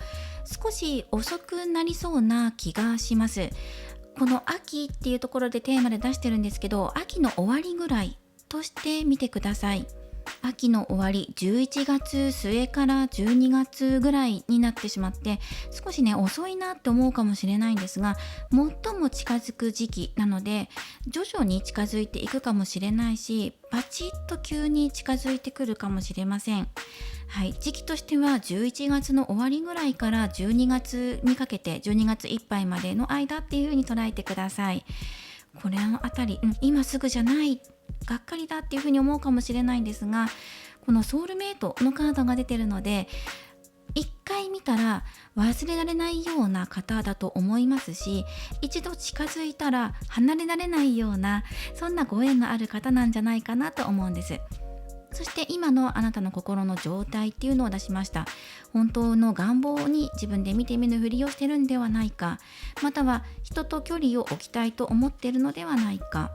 少し遅くなりそうな気がします。この秋っていうところでテーマで出してるんですけど、秋の終わりぐらいとして見てください。秋の終わり、11月末から12月ぐらいになってしまって、少しね遅いなって思うかもしれないんですが、最も近づく時期なので徐々に近づいていくかもしれないし、バチッと急に近づいてくるかもしれません。はい、時期としては11月の終わりぐらいから12月にかけて、12月いっぱいまでの間っていう風に捉えてください。これのあたり、今すぐじゃない、がっかりだっていう風に思うかもしれないんですが、このソウルメイトのカードが出てるので、一回見たら忘れられないような方だと思いますし、一度近づいたら離れられないような、そんなご縁のある方なんじゃないかなと思うんです。そして今のあなたの心の状態っていうのを出しました。本当の願望に自分で見て見ぬふりをしてるんではないか、または人と距離を置きたいと思っているのではないか、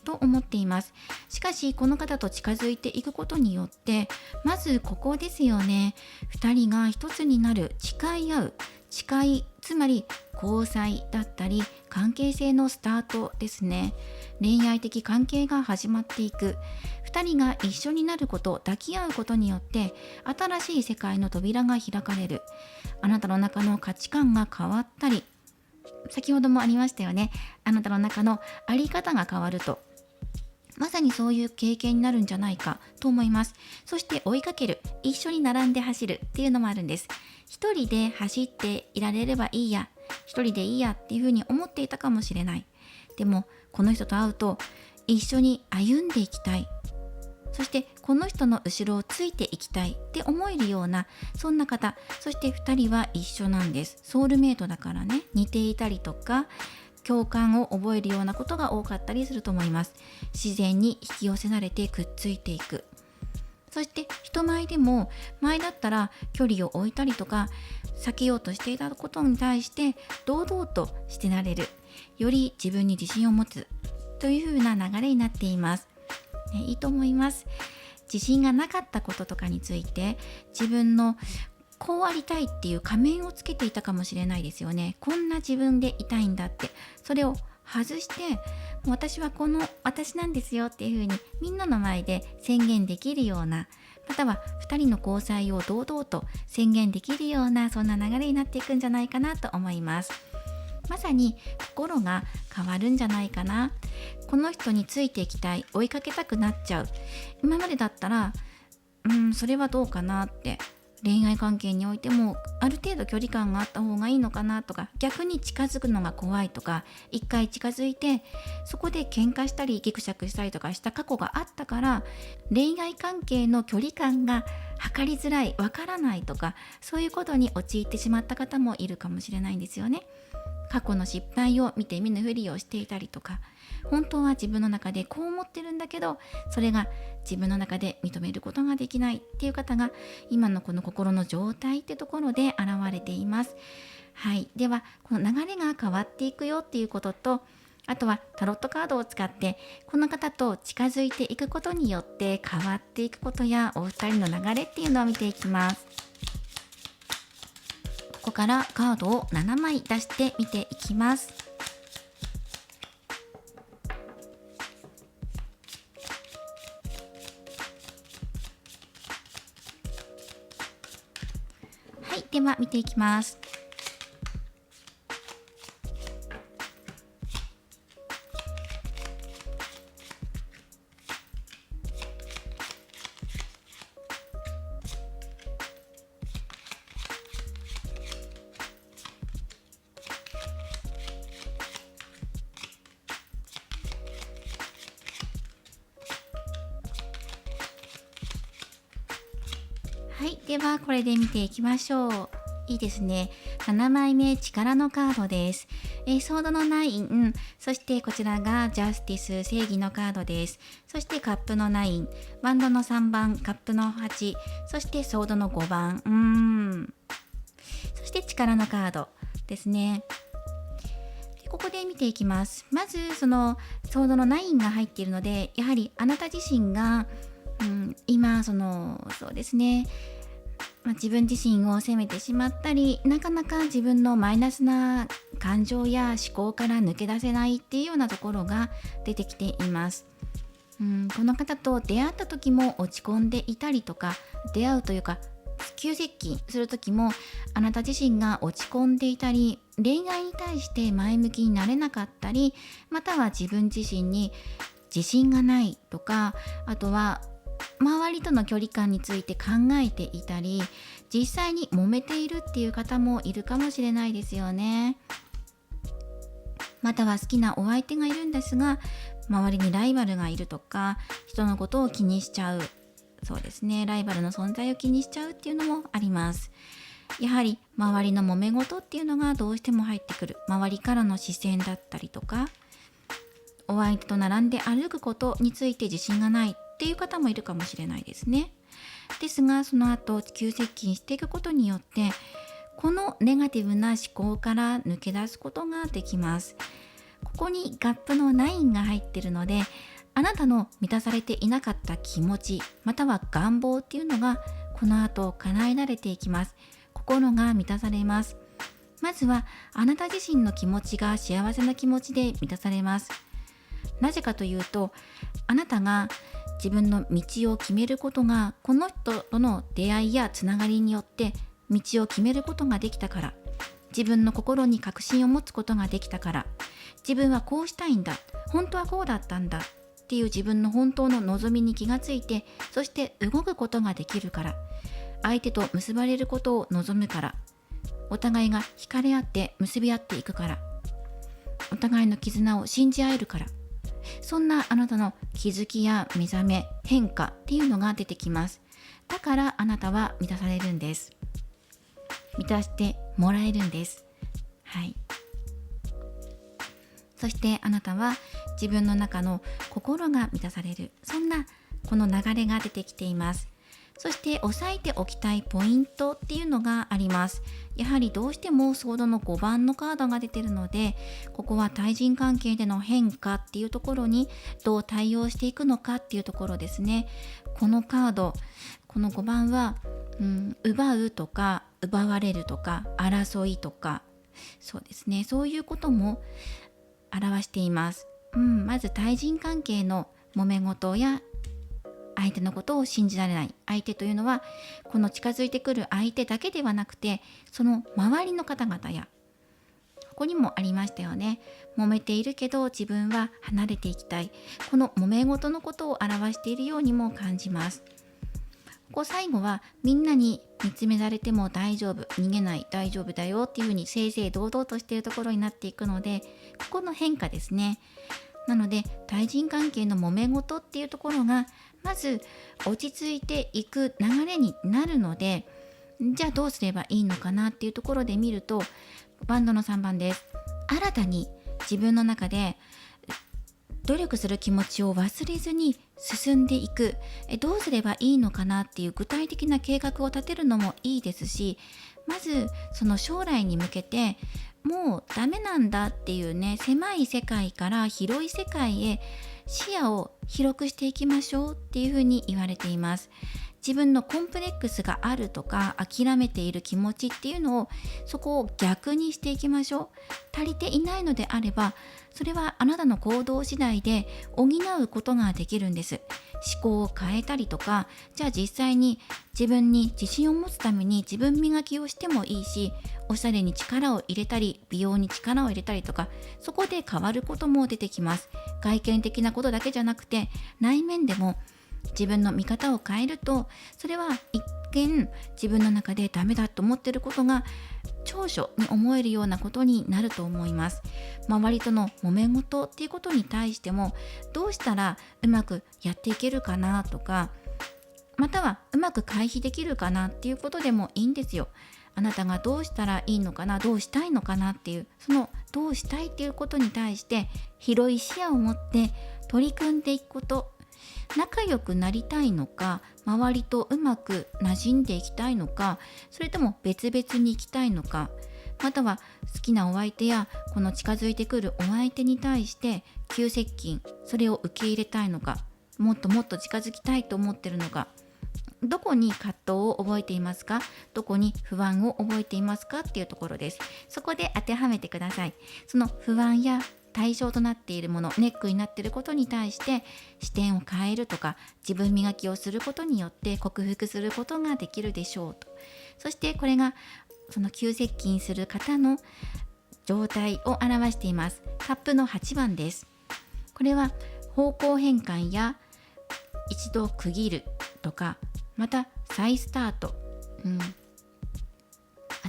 と思っています。しかしこの方と近づいていくことによって、まずここですよね。2人が一つになる、誓い合う、誓い、つまり交際だったり関係性のスタートですね。恋愛的関係が始まっていく。2人が一緒になること、抱き合うことによって新しい世界の扉が開かれる。あなたの中の価値観が変わったり、先ほどもありましたよね。あなたの中の在り方が変わると、まさにそういう経験になるんじゃないかと思います。そして追いかける、一緒に並んで走るっていうのもあるんです。一人で走っていられればいいや、一人でいいやっていうふうに思っていたかもしれない。でもこの人と会うと一緒に歩んでいきたい、そしてこの人の後ろをついていきたいって思えるような、そんな方。そして2人は一緒なんです。ソウルメイトだからね。似ていたりとか共感を覚えるようなことが多かったりすると思います。自然に引き寄せられてくっついていく。そして人前でも、前だったら距離を置いたりとか避けようとしていたことに対して堂々としてられる、より自分に自信を持つという風な流れになっています。いいと思います。自信がなかったこととかについて、自分のこうありたいっていう仮面をつけていたかもしれないですよね。こんな自分でいたいんだって、それを外して、もう私はこの私なんですよっていう風にみんなの前で宣言できるような、または2人の交際を堂々と宣言できるような、そんな流れになっていくんじゃないかなと思います。まさに心が変わるんじゃないかな。この人についていきたい、追いかけたくなっちゃう。今までだったらそれはどうかなって、恋愛関係においてもある程度距離感があった方がいいのかなとか、逆に近づくのが怖いとか、一回近づいてそこで喧嘩したりギクシャクしたりとかした過去があったから、恋愛関係の距離感が測りづらい、わからないとか、そういうことに陥ってしまった方もいるかもしれないんですよね。過去の失敗を見て見ぬふりをしていたりとか、本当は自分の中でこう思ってるんだけど、それが自分の中で認めることができないっていう方が、今のこの心の状態ってところで現れています。はい、ではこの流れが変わっていくよっていうことと、あとはタロットカードを使ってこの方と近づいていくことによって変わっていくことや、お二人の流れっていうのを見ていきます。ここからカードを7枚出して見ていきます。はい、では見ていきます。はい、ではこれで見ていきましょう。いいですね。7枚目、力のカードです。ソードの9、そしてこちらがジャスティス、正義のカードです。そしてカップの9、ワンドの3番、カップの8、そしてソードの5番、そして力のカードですね。ここで見ていきます。まずそのソードの9が入っているので、やはりあなた自身が今そうですね、自分自身を責めてしまったり、なかなか自分のマイナスな感情や思考から抜け出せないっていうようなところが出てきています。この方と出会った時も落ち込んでいたりとか、出会うというか急接近する時もあなた自身が落ち込んでいたり、恋愛に対して前向きになれなかったり、または自分自身に自信がないとか、あとは周りとの距離感について考えていたり、実際に揉めているっていう方もいるかもしれないですよね。または好きなお相手がいるんですが、周りにライバルがいるとか、人のことを気にしちゃう、そうですね、ライバルの存在を気にしちゃうっていうのもあります。やはり周りの揉め事っていうのがどうしても入ってくる。周りからの視線だったりとか、お相手と並んで歩くことについて自信がないっていう方もいるかもしれないですね。ですが、その後急接近していくことによって、このネガティブな思考から抜け出すことができます。ここにガップの9が入っているので、あなたの満たされていなかった気持ち、または願望っていうのがこの後叶えられていきます。心が満たされます。まずはあなた自身の気持ちが幸せな気持ちで満たされます。なぜかというと、あなたが自分の道を決めることが、この人との出会いやつながりによって道を決めることができたから、自分の心に確信を持つことができたから、自分はこうしたいんだ、本当はこうだったんだっていう自分の本当の望みに気がついて、そして動くことができるから、相手と結ばれることを望むから、お互いが惹かれ合って結び合っていくから、お互いの絆を信じ合えるから、そんなあなたの気づきや目覚め、変化っていうのが出てきます。だからあなたは満たされるんです。満たしてもらえるんです。はい。そしてあなたは自分の中の心が満たされる、そんなこの流れが出てきています。そして押さえておきたいポイントっていうのがあります。やはりどうしてもソードの5番のカードが出ているので、ここは対人関係での変化っていうところにどう対応していくのかっていうところですね。このカード、この5番は、奪うとか奪われるとか争いとか、そうですね、そういうことも表しています。まず対人関係の揉め事や相手のことを信じられない。相手というのはこの近づいてくる相手だけではなくて、その周りの方々や、ここにもありましたよね。揉めているけど自分は離れていきたい。この揉め事のことを表しているようにも感じます。ここ最後はみんなに見つめられても大丈夫、逃げない、大丈夫だよっていうふうに正々堂々としているところになっていくので、ここの変化ですね。なので対人関係の揉め事っていうところがまず落ち着いていく流れになるので、じゃあどうすればいいのかなっていうところで見ると、バンドの3番です。新たに自分の中で努力する気持ちを忘れずに進んでいく、どうすればいいのかなっていう具体的な計画を立てるのもいいですし、まずその将来に向けてもうダメなんだっていうね、狭い世界から広い世界へ視野を広くしていきましょうっていうふうに言われています。自分のコンプレックスがあるとか諦めている気持ちっていうのを、そこを逆にしていきましょう。足りていないのであれば、それはあなたの行動次第で補うことができるんです。思考を変えたりとか、じゃあ実際に自分に自信を持つために自分磨きをしてもいいし、おしゃれに力を入れたり美容に力を入れたりとか、そこで変わることも出てきます。外見的なことだけじゃなくて、内面でも自分の見方を変えると、それは一見自分の中でダメだと思っていることが長所に思えるようなことになると思います。周りとの揉め事っていうことに対しても、どうしたらうまくやっていけるかなとか、またはうまく回避できるかなっていうことでもいいんですよ。あなたがどうしたらいいのかな、どうしたいのかなっていう、そのどうしたいっていうことに対して広い視野を持って取り組んでいくこと。仲良くなりたいのか、周りとうまく馴染んでいきたいのか、それとも別々に行きたいのか、または好きなお相手やこの近づいてくるお相手に対して急接近、それを受け入れたいのか、もっともっと近づきたいと思ってるのか、どこに葛藤を覚えていますか、どこに不安を覚えていますかっていうところです。そこで当てはめてください。その不安や対象となっているもの、ネックになっていることに対して視点を変えるとか、自分磨きをすることによって克服することができるでしょうと。そしてこれがその急接近する方の状態を表しています。カップの8番です。これは方向変換や一度区切るとか、また再スタート、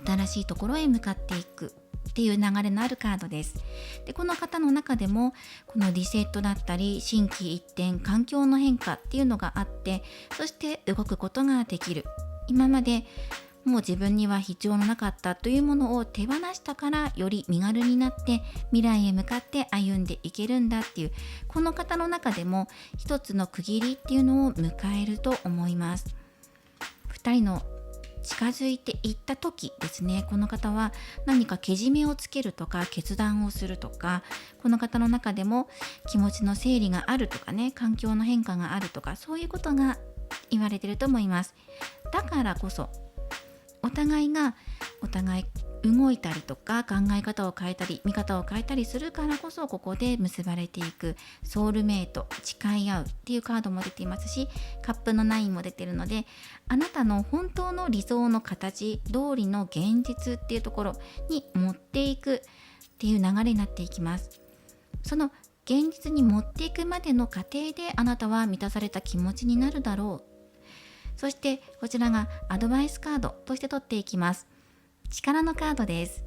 新しいところへ向かっていくっていう流れのあるカードです。で、この方の中でもこのリセットだったり心機一転、環境の変化っていうのがあって、そして動くことができる。今までもう自分には必要のなかったというものを手放したから、より身軽になって未来へ向かって歩んでいけるんだっていう、この方の中でも一つの区切りっていうのを迎えると思います。2人の近づいていった時ですね、この方は何かけじめをつけるとか決断をするとか、この方の中でも気持ちの整理があるとかね、環境の変化があるとか、そういうことが言われていると思います。だからこそお互い動いたりとか、考え方を変えたり見方を変えたりするからこそ、ここで結ばれていくソウルメイト、誓い合うっていうカードも出ていますし、カップの9も出ているので、あなたの本当の理想の形通りの現実っていうところに持っていくっていう流れになっていきます。その現実に持っていくまでの過程で、あなたは満たされた気持ちになるだろう。そしてこちらがアドバイスカードとして取っていきます。力のカードです。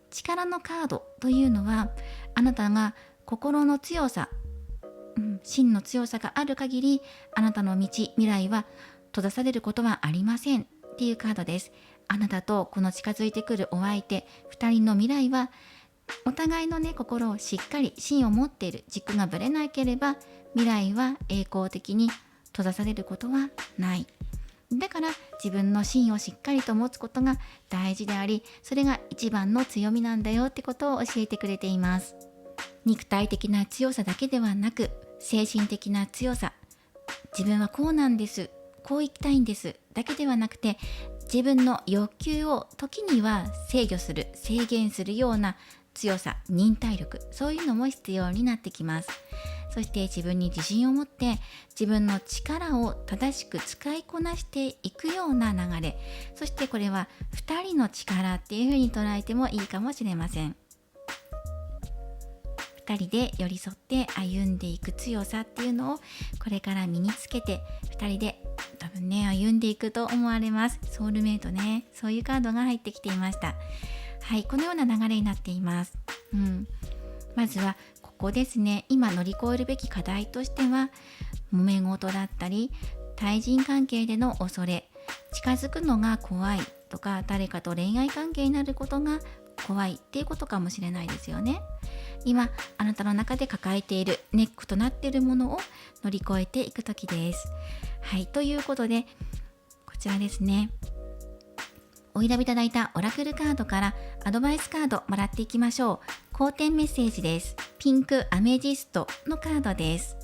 力のカードというのは、あなたが心の強さ、真の強さがある限り、あなたの道、未来は閉ざされることはありませんっていうカードです。あなたとこの近づいてくるお相手、2人の未来はお互いのね、心をしっかり芯を持っている、軸がぶれなければ未来は栄光的に閉ざされることはない。だから自分の芯をしっかりと持つことが大事であり、それが一番の強みなんだよってことを教えてくれています。肉体的な強さだけではなく、精神的な強さ、自分はこうなんです、こう生きたいんですだけではなくて、自分の欲求を時には制御する、制限するような強さ、忍耐力、そういうのも必要になってきます。そして自分に自信を持って自分の力を正しく使いこなしていくような流れ、そしてこれは2人の力っていうふうに捉えてもいいかもしれません。2人で寄り添って歩んでいく強さっていうのをこれから身につけて、2人で多分ね歩んでいくと思われます。ソウルメイトね、そういうカードが入ってきていました。はい、このような流れになっています。まずはここですね。今乗り越えるべき課題としては、揉め事だったり対人関係での恐れ、近づくのが怖いとか、誰かと恋愛関係になることが怖いっていうことかもしれないですよね。今あなたの中で抱えているネックとなっているものを乗り越えていく時です。はい、ということでこちらですね、お選びいただいたオラクルカードからアドバイスカードもらっていきましょう。好転メッセージです。ピンクアメジストのカードです。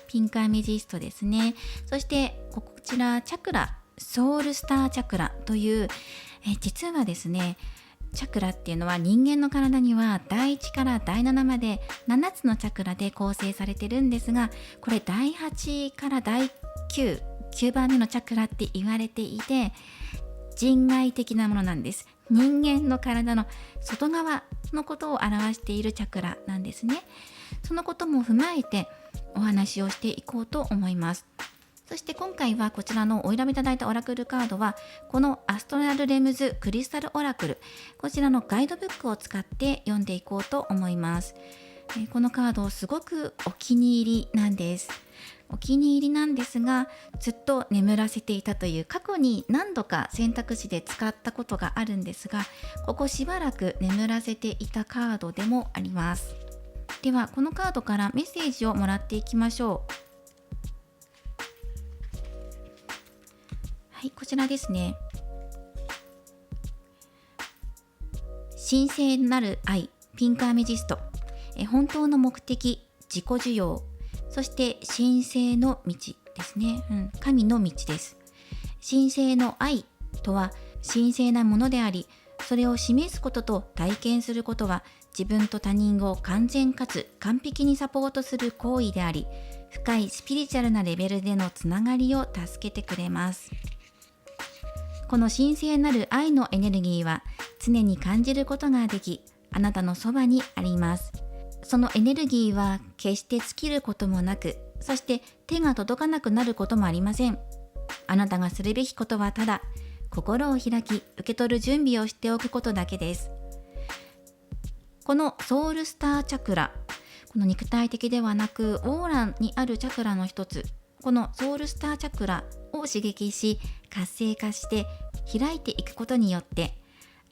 ピンクアメジストですね。そしてこちらチャクラ、ソウルスターチャクラという、実はですね、チャクラっていうのは人間の体には第1から第7まで7つのチャクラで構成されてるんですが、これ第8から第9番目のチャクラって言われていて、人外的なものなんです。人間の体の外側のことを表しているチャクラなんですね。そのことも踏まえてお話をしていこうと思います。そして今回はこちらのお選びいただいたオラクルカードは、このアストラルレムズクリスタルオラクル、こちらのガイドブックを使って読んでいこうと思います。このカードすごくお気に入りなんです。お気に入りなんですが、ずっと眠らせていたという、過去に何度か選択肢で使ったことがあるんですが、ここしばらく眠らせていたカードでもあります。ではこのカードからメッセージをもらっていきましょう。はい、こちらですね。神聖なる愛、ピンクアメジスト、本当の目的、自己需要、そして神聖の道ですね、神の道です。神聖の愛とは神聖なものであり、それを示すことと体験することは自分と他人を完全かつ完璧にサポートする行為であり、深いスピリチュアルなレベルでのつながりを助けてくれます。この神聖なる愛のエネルギーは常に感じることができ、あなたのそばにあります。そのエネルギーは決して尽きることもなく、そして手が届かなくなることもありません。あなたがするべきことはただ心を開き、受け取る準備をしておくことだけです。このソウルスターチャクラ、この肉体的ではなくオーラにあるチャクラの一つ、このソウルスターチャクラを刺激し活性化して開いていくことによって、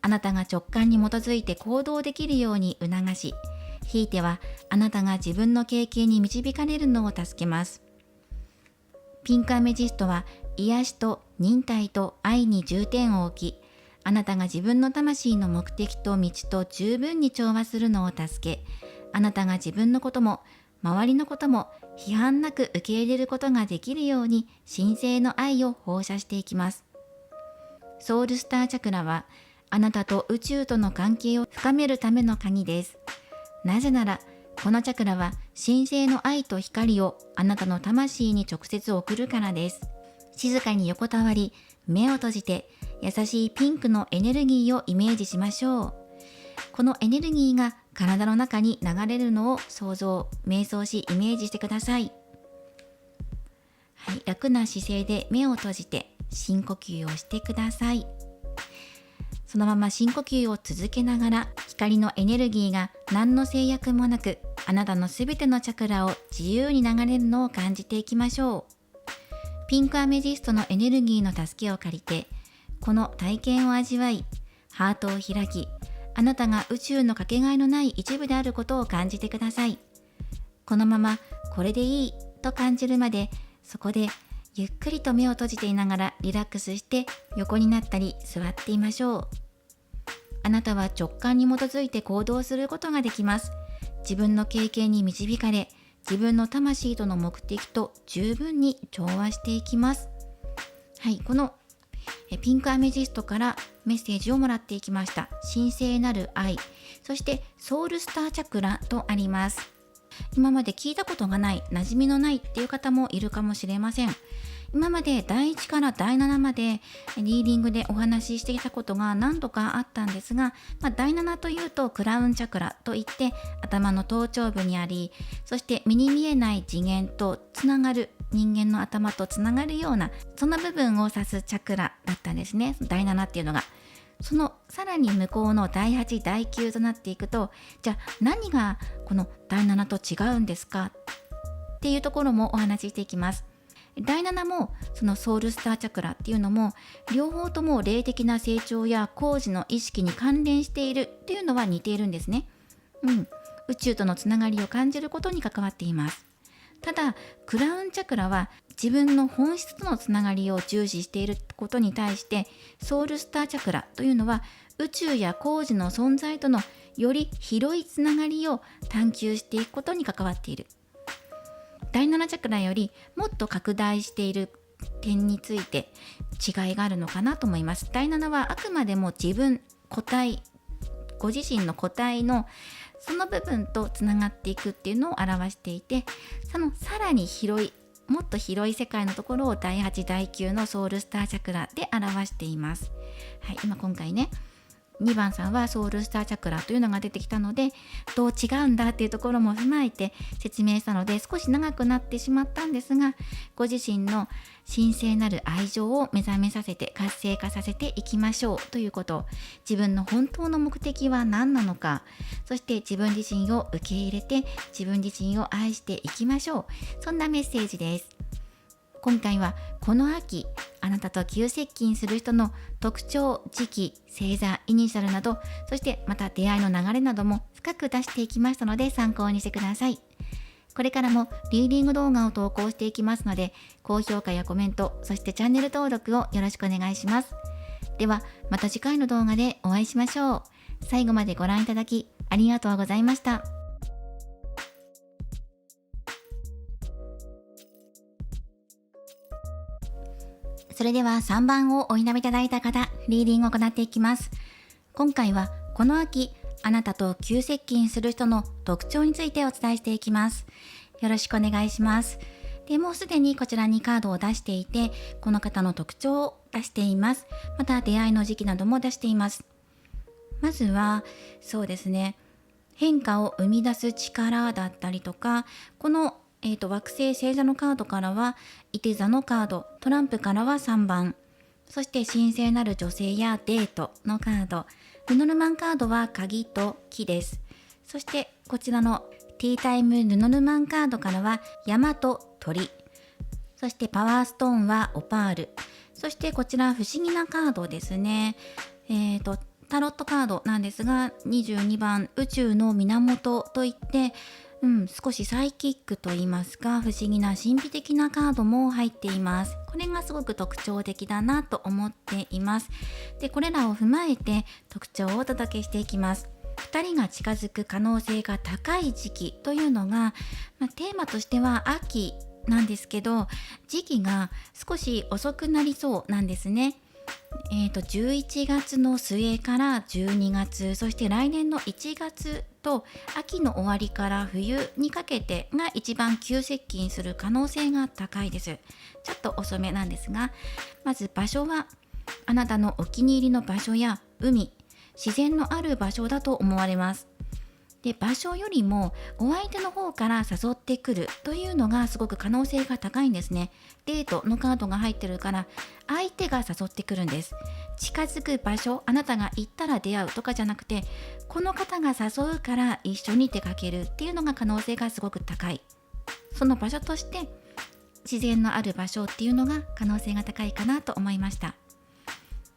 あなたが直感に基づいて行動できるように促し、ひいてはあなたが自分の経験に導かれるのを助けます。ピンクアメジストは癒しと忍耐と愛に重点を置き、あなたが自分の魂の目的と道と十分に調和するのを助け、あなたが自分のことも周りのことも批判なく受け入れることができるように神聖の愛を放射していきます。ソウルスターチャクラはあなたと宇宙との関係を深めるための鍵です。なぜならこのチャクラは神聖の愛と光をあなたの魂に直接送るからです。静かに横たわり、目を閉じて優しいピンクのエネルギーをイメージしましょう。このエネルギーが体の中に流れるのを想像、瞑想しイメージしてください。はい、楽な姿勢で目を閉じて深呼吸をしてください。そのまま深呼吸を続けながら、光のエネルギーが何の制約もなくあなたのすべてのチャクラを自由に流れるのを感じていきましょう。ピンクアメジストのエネルギーの助けを借りて、この体験を味わい、ハートを開き、あなたが宇宙のかけがえのない一部であることを感じてください。このままこれでいいと感じるまで、そこでゆっくりと目を閉じていながらリラックスして横になったり座っていましょう。あなたは直感に基づいて行動することができます。自分の経験に導かれ、自分の魂との目的と十分に調和していきます。はい、このピンクアメジストからメッセージをもらっていきました。神聖なる愛、そしてソウルスターチャクラとあります。今まで聞いたことがない、馴染みのないっていう方もいるかもしれません。今まで第1から第7までリーディングでお話ししていたことが何度かあったんですが、第7というとクラウンチャクラといって頭の頭頂部にあり、そして目に見えない次元とつながる、人間の頭とつながるようなその部分を指すチャクラだったんですね。第7っていうのがそのさらに向こうの第8、第9となっていくと、じゃあ何がこの第7と違うんですかっていうところもお話ししていきます。第7もそのソウルスターチャクラっていうのも両方とも霊的な成長や高次の意識に関連しているっていうのは似ているんですね。宇宙とのつながりを感じることに関わっています。ただクラウンチャクラは自分の本質とのつながりを重視していることに対して、ソウルスターチャクラというのは宇宙や高次の存在とのより広いつながりを探求していくことに関わっている。第7チャクラよりもっと拡大している点について違いがあるのかなと思います。第7はあくまでも自分、個体、ご自身の個体のその部分とつながっていくっていうのを表していて、そのさらに広い、もっと広い世界のところを第8、第9のソウルスターチャクラで表しています。はい、今回ね2番さんはソウルスターチャクラというのが出てきたので、どう違うんだっていうところも踏まえて説明したので少し長くなってしまったんですが、ご自身の神聖なる愛情を目覚めさせて活性化させていきましょうということ、自分の本当の目的は何なのか、そして自分自身を受け入れて自分自身を愛していきましょう、そんなメッセージです。今回はこの秋あなたと急接近する人の特徴、時期、星座、イニシャルなど、そしてまた出会いの流れなども深く出していきましたので参考にしてください。これからもリーディング動画を投稿していきますので、高評価やコメント、そしてチャンネル登録をよろしくお願いします。ではまた次回の動画でお会いしましょう。最後までご覧いただきありがとうございました。それでは3番をお選びいただいた方、リーディングを行っていきます。今回はこの秋、あなたと急接近する人の特徴についてお伝えしていきます。よろしくお願いします。で、もうすでにこちらにカードを出していて、この方の特徴を出しています。また出会いの時期なども出しています。まずは、そうですね、変化を生み出す力だったりとか、この惑星星座のカードからは、射手座のカード、トランプからは3番、そして神聖なる女性やデートのカード、ルノルマンカードは鍵と木です。そしてこちらのティータイムルノルマンカードからは山と鳥、そしてパワーストーンはオパール、そしてこちら不思議なカードですね。タロットカードなんですが、22番宇宙の源といって、少しサイキックといいますか、不思議な神秘的なカードも入っています。これがすごく特徴的だなと思っています。で、これらを踏まえて特徴をお届けしていきます。2人が近づく可能性が高い時期というのが、テーマとしては秋なんですけど、時期が少し遅くなりそうなんですね。11月の末から12月、そして来年の1月と秋の終わりから冬にかけてが一番急接近する可能性が高いです。ちょっと遅めなんですが、まず場所はあなたのお気に入りの場所や海、自然のある場所だと思われます。で、場所よりもお相手の方から誘ってくるというのがすごく可能性が高いんですね。デートのカードが入ってるから相手が誘ってくるんです。近づく場所、あなたが行ったら出会うとかじゃなくて、この方が誘うから一緒に出かけるっていうのが可能性がすごく高い。その場所として自然のある場所っていうのが可能性が高いかなと思いました。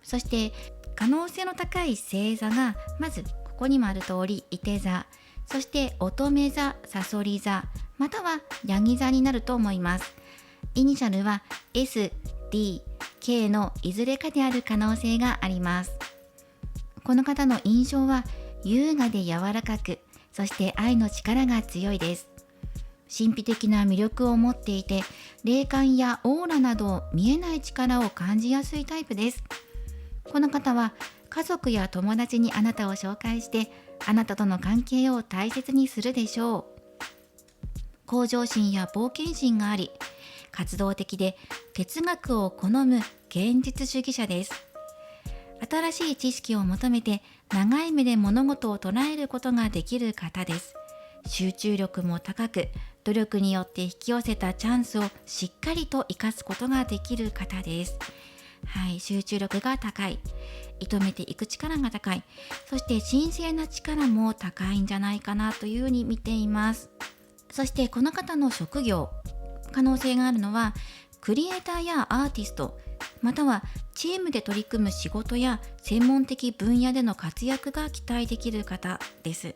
そして可能性の高い星座が、まずここにもある通りいて座、そして乙女座、さそり座、またはヤギ座になると思います。イニシャルは S、D、K のいずれかである可能性があります。この方の印象は優雅で柔らかく、そして愛の力が強いです。神秘的な魅力を持っていて、霊感やオーラなど見えない力を感じやすいタイプです。この方は家族や友達にあなたを紹介して、あなたとの関係を大切にするでしょう。向上心や冒険心があり、活動的で哲学を好む現実主義者です。新しい知識を求めて長い目で物事を捉えることができる方です。集中力も高く、努力によって引き寄せたチャンスをしっかりと生かすことができる方です。集中力が高い、射止めていく力が高い、そして神聖な力も高いんじゃないかなというふうに見ています。そしてこの方の職業、可能性があるのはクリエイターやアーティスト、またはチームで取り組む仕事や専門的分野での活躍が期待できる方です。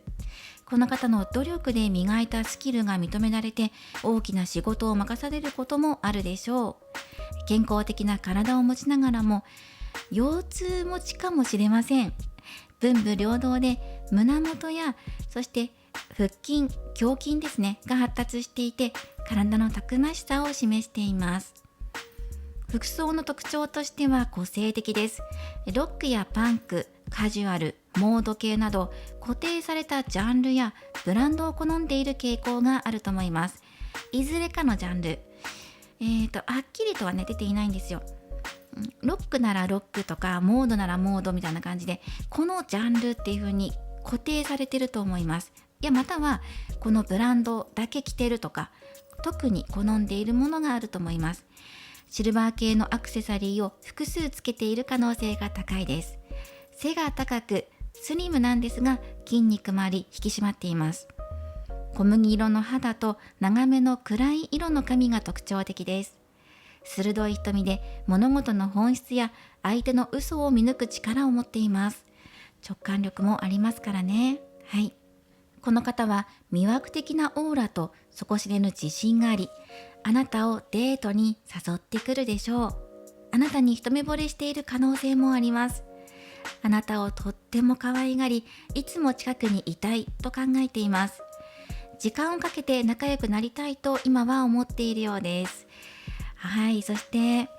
この方の努力で磨いたスキルが認められて、大きな仕事を任されることもあるでしょう。健康的な体を持ちながらも腰痛持ちかもしれません。文武両道で胸元や、そして腹筋、胸筋ですねが発達していて、体のたくましさを示しています。服装の特徴としては個性的です。ロックやパンク、カジュアル、モード系など固定されたジャンルやブランドを好んでいる傾向があると思います。いずれかのジャンル、はっきりとはね出ていないんですよ。ロックならロックとかモードならモードみたいな感じで、このジャンルっていう風に固定されてると思います。いや、またはこのブランドだけ着てるとか、特に好んでいるものがあると思います。シルバー系のアクセサリーを複数つけている可能性が高いです。背が高くスリムなんですが、筋肉もあり引き締まっています。小麦色の肌と長めの暗い色の髪が特徴的です。鋭い瞳で物事の本質や相手の嘘を見抜く力を持っています。直感力もありますからね。この方は魅惑的なオーラと底知れぬ自信があり、あなたをデートに誘ってくるでしょう。あなたに一目惚れしている可能性もあります。あなたをとっても可愛がり、いつも近くにいたいと考えています。時間をかけて仲良くなりたいと今は思っているようです。そして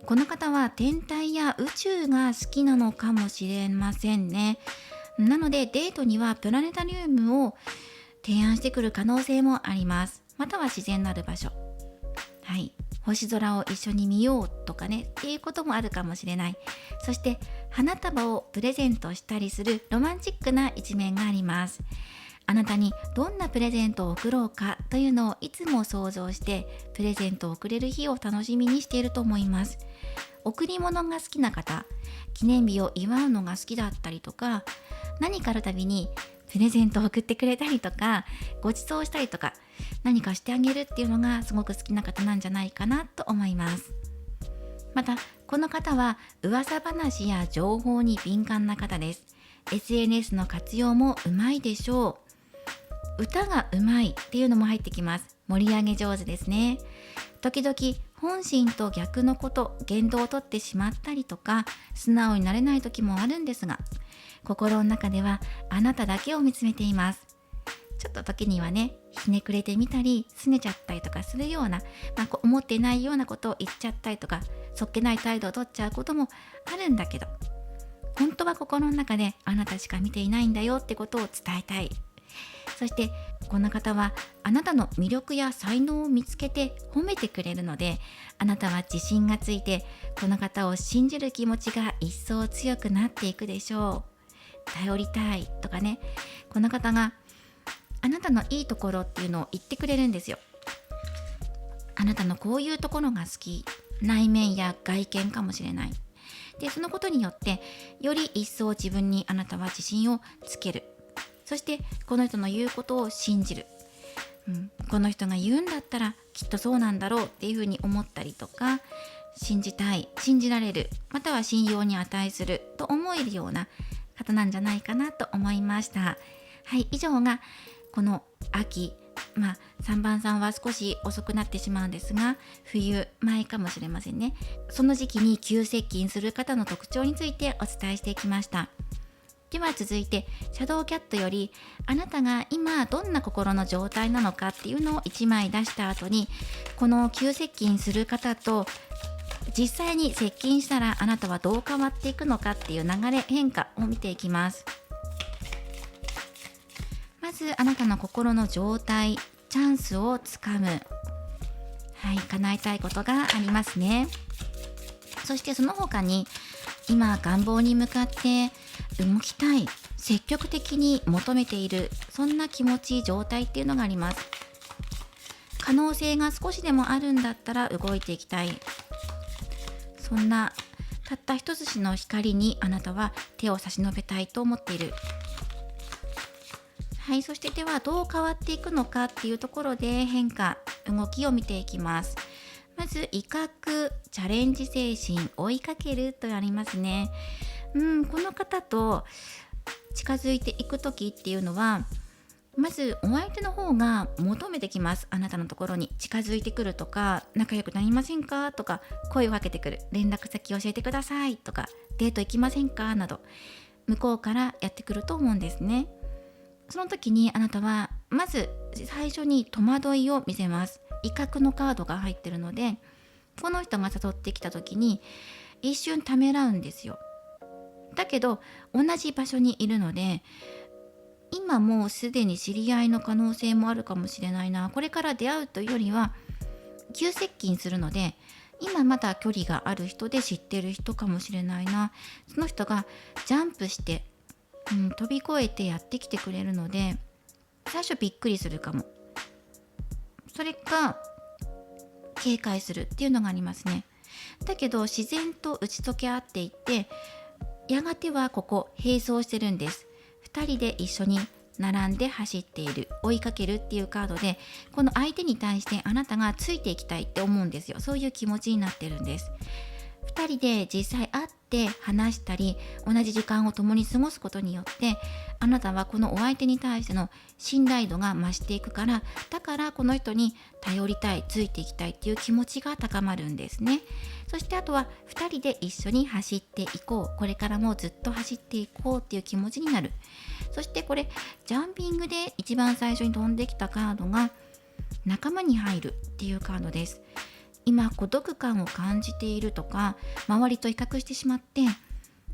この方は天体や宇宙が好きなのかもしれませんね。なのでデートにはプラネタリウムを提案してくる可能性もあります。または自然のある場所、星空を一緒に見ようとかねっていうこともあるかもしれない。そして花束をプレゼントしたりするロマンチックな一面があります。あなたにどんなプレゼントを贈ろうかというのをいつも想像してプレゼントを贈れる日を楽しみにしていると思います。贈り物が好きな方、記念日を祝うのが好きだったりとか、何かあるたびにプレゼントを送ってくれたりとか、ご馳走したりとか、何かしてあげるっていうのがすごく好きな方なんじゃないかなと思います。またこの方は噂話や情報に敏感な方です。 SNS の活用もうまいでしょう。歌がうまいっていうのも入ってきます。盛り上げ上手ですね。時々本心と逆の言動をとってしまったりとか、素直になれない時もあるんですが、心の中ではあなただけを見つめています。ちょっと時にはね、ひねくれてみたり、拗ねちゃったりとかするような、思ってないようなことを言っちゃったりとか、そっけない態度を取っちゃうこともあるんだけど、本当は心の中であなたしか見ていないんだよってことを伝えたい。そしてこの方はあなたの魅力や才能を見つけて褒めてくれるので、あなたは自信がついてこの方を信じる気持ちが一層強くなっていくでしょう。頼りたいとかね、この方があなたのいいところっていうのを言ってくれるんですよ。あなたのこういうところが好き、内面や外見かもしれない。でそのことによってより一層自分にあなたは自信をつける。そしてこの人の言うことを信じる、この人が言うんだったらきっとそうなんだろうっていうふうに思ったりとか、信じたい、信じられる、または信用に値すると思えるような方なんじゃないかなと思いました。はい、以上がこの秋、3番さんは少し遅くなってしまうんですが、冬前かもしれませんね。その時期に急接近する方の特徴についてお伝えしていきました。では続いてシャドウキャットより、あなたが今どんな心の状態なのかっていうのを1枚出した後に、この急接近する方と実際に接近したらあなたはどう変わっていくのかっていう流れ変化を見ていきます。まずあなたの心の状態、チャンスをつかむ、叶えたいことがありますね。そしてその他に今願望に向かって動きたい、積極的に求めている、そんな気持ち、状態っていうのがあります。可能性が少しでもあるんだったら動いていきたい、そんなたった一筋の光にあなたは手を差し伸べたいと思っている。そしてではどう変わっていくのかっていうところで変化、動きを見ていきます。まず威嚇、チャレンジ精神、追いかけるとありますね。この方と近づいていく時っていうのは、まずお相手の方が求めてきます。あなたのところに近づいてくるとか、仲良くなりませんかとか声をかけてくる、連絡先教えてくださいとか、デート行きませんかなど、向こうからやってくると思うんですね。その時にあなたはまず最初に戸惑いを見せます。威嚇のカードが入ってるので、この人が誘ってきた時に一瞬ためらうんですよ。だけど同じ場所にいるので、今もうすでに知り合いの可能性もあるかもしれないな、これから出会うというよりは急接近するので、今まだ距離がある人で知ってる人かもしれないな、その人がジャンプして、飛び越えてやってきてくれるので、最初びっくりするかも。それか警戒するっていうのがありますね。だけど自然と打ち解け合っていって、やがてはここ並走してるんです。2人で一緒に並んで走っている、追いかけるっていうカードで、この相手に対してあなたがついていきたいって思うんですよ。そういう気持ちになってるんです。2人で実際会って話したり、同じ時間を共に過ごすことによって、あなたはこのお相手に対しての信頼度が増していくから、だからこの人に頼りたい、ついていきたいっていう気持ちが高まるんですね。そしてあとは2人で一緒に走っていこう、これからもずっと走っていこうっていう気持ちになる。そしてこれジャンピングで一番最初に飛んできたカードが仲間に入るっていうカードです。今孤独感を感じているとか、周りと比較してしまって、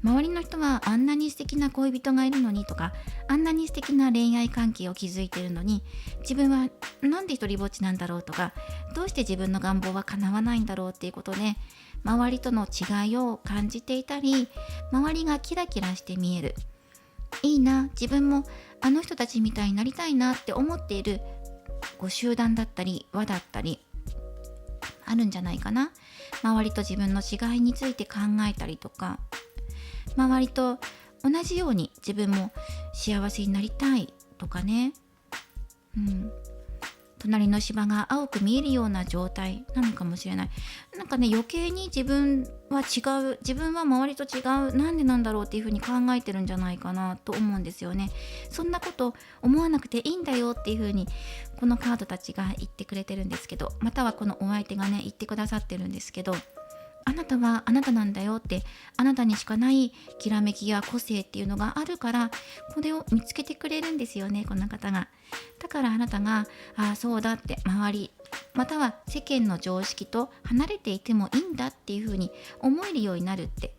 周りの人はあんなに素敵な恋人がいるのにとか、あんなに素敵な恋愛関係を築いているのに、自分はなんで一人ぼっちなんだろうとか、どうして自分の願望は叶わないんだろうっていうことで、周りとの違いを感じていたり、周りがキラキラして見える、いいな、自分もあの人たちみたいになりたいなって思っている集団だったり輪だったりあるんじゃないかな。周りと自分の違いについて考えたりとか、周りと同じように自分も幸せになりたいとかね、隣の芝が青く見えるような状態なのかもしれない。なんかね、余計に自分は違う、自分は周りと違う、なんでなんだろうっていうふうに考えてるんじゃないかなと思うんですよね。そんなこと思わなくていいんだよっていうふうにこのカードたちが言ってくれてるんですけど、またはこのお相手がね言ってくださってるんですけど、あなたはあなたなんだよって、あなたにしかないきらめきや個性っていうのがあるから、これを見つけてくれるんですよね、この方が。だからあなたがそうだって周りまたは世間の常識と離れていてもいいんだっていうふうに思えるようになるって。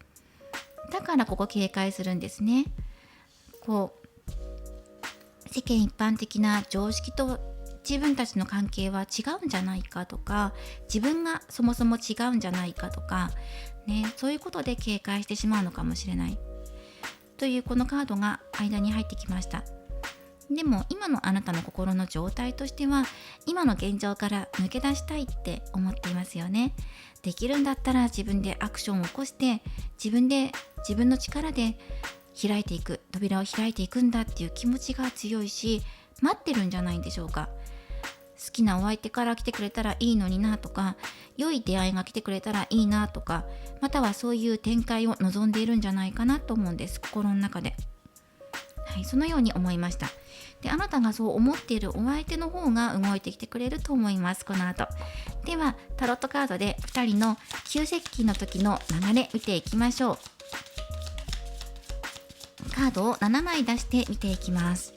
だからここ警戒するんですね。こう世間一般的な常識と自分たちの関係は違うんじゃないかとか、自分がそもそも違うんじゃないかとか、そういうことで警戒してしまうのかもしれないというこのカードが間に入ってきました。でも今のあなたの心の状態としては、今の現状から抜け出したいって思っていますよね。できるんだったら自分でアクションを起こして、自分の力で開いていく、扉を開いていくんだっていう気持ちが強いし、待ってるんじゃないんでしょうか。好きなお相手から来てくれたらいいのになとか、良い出会いが来てくれたらいいなとか、またはそういう展開を望んでいるんじゃないかなと思うんです、心の中で。そのように思いました。で、あなたがそう思っているお相手の方が動いてきてくれると思います、この後。ではタロットカードで2人の急接近の時の流れ見ていきましょう。カードを7枚出して見ていきます。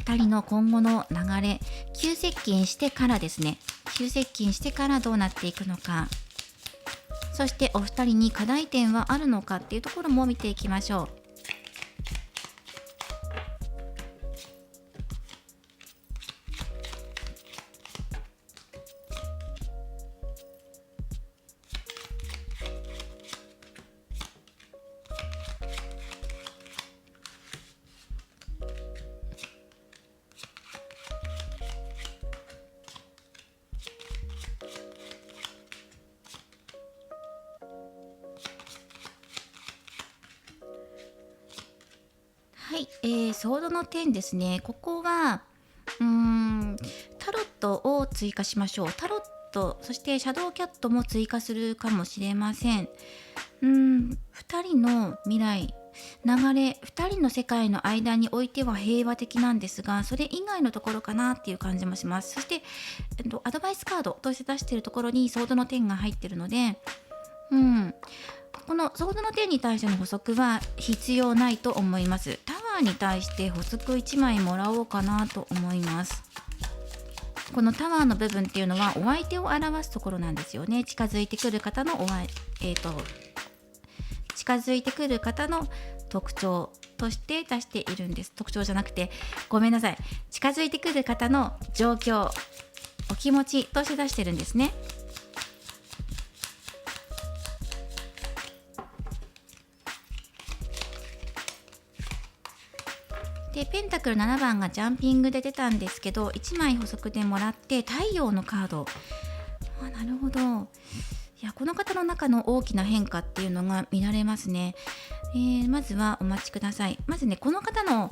2人の今後の流れ、急接近してからですね。急接近してからどうなっていくのか、そしてお二人に課題点はあるのかっていうところも見ていきましょう。ソードの点ですね。ここはタロットを追加しましょう。タロット、そしてシャドウキャットも追加するかもしれません。2人の未来、流れ、2人の世界の間においては平和的なんですが、それ以外のところかなっていう感じもします。そして、アドバイスカードとして出しているところにソードの点が入っているので、このソードの点に対しての補足は必要ないと思います。タワーに対して補足1枚もらおうかなと思います。このタワーの部分っていうのはお相手を表すところなんですよね。近づいてくる方の近づいてくる方の特徴として出しているんです。特徴じゃなくて、ごめんなさい。近づいてくる方の状況、お気持ちとして出してるんですね。で、ペンタクル7番がジャンピングで出たんですけど、1枚補足でもらって太陽のカード。なるほど。いや、この方の中の大きな変化っていうのが見られますね。まずはお待ちください。まずね、この方の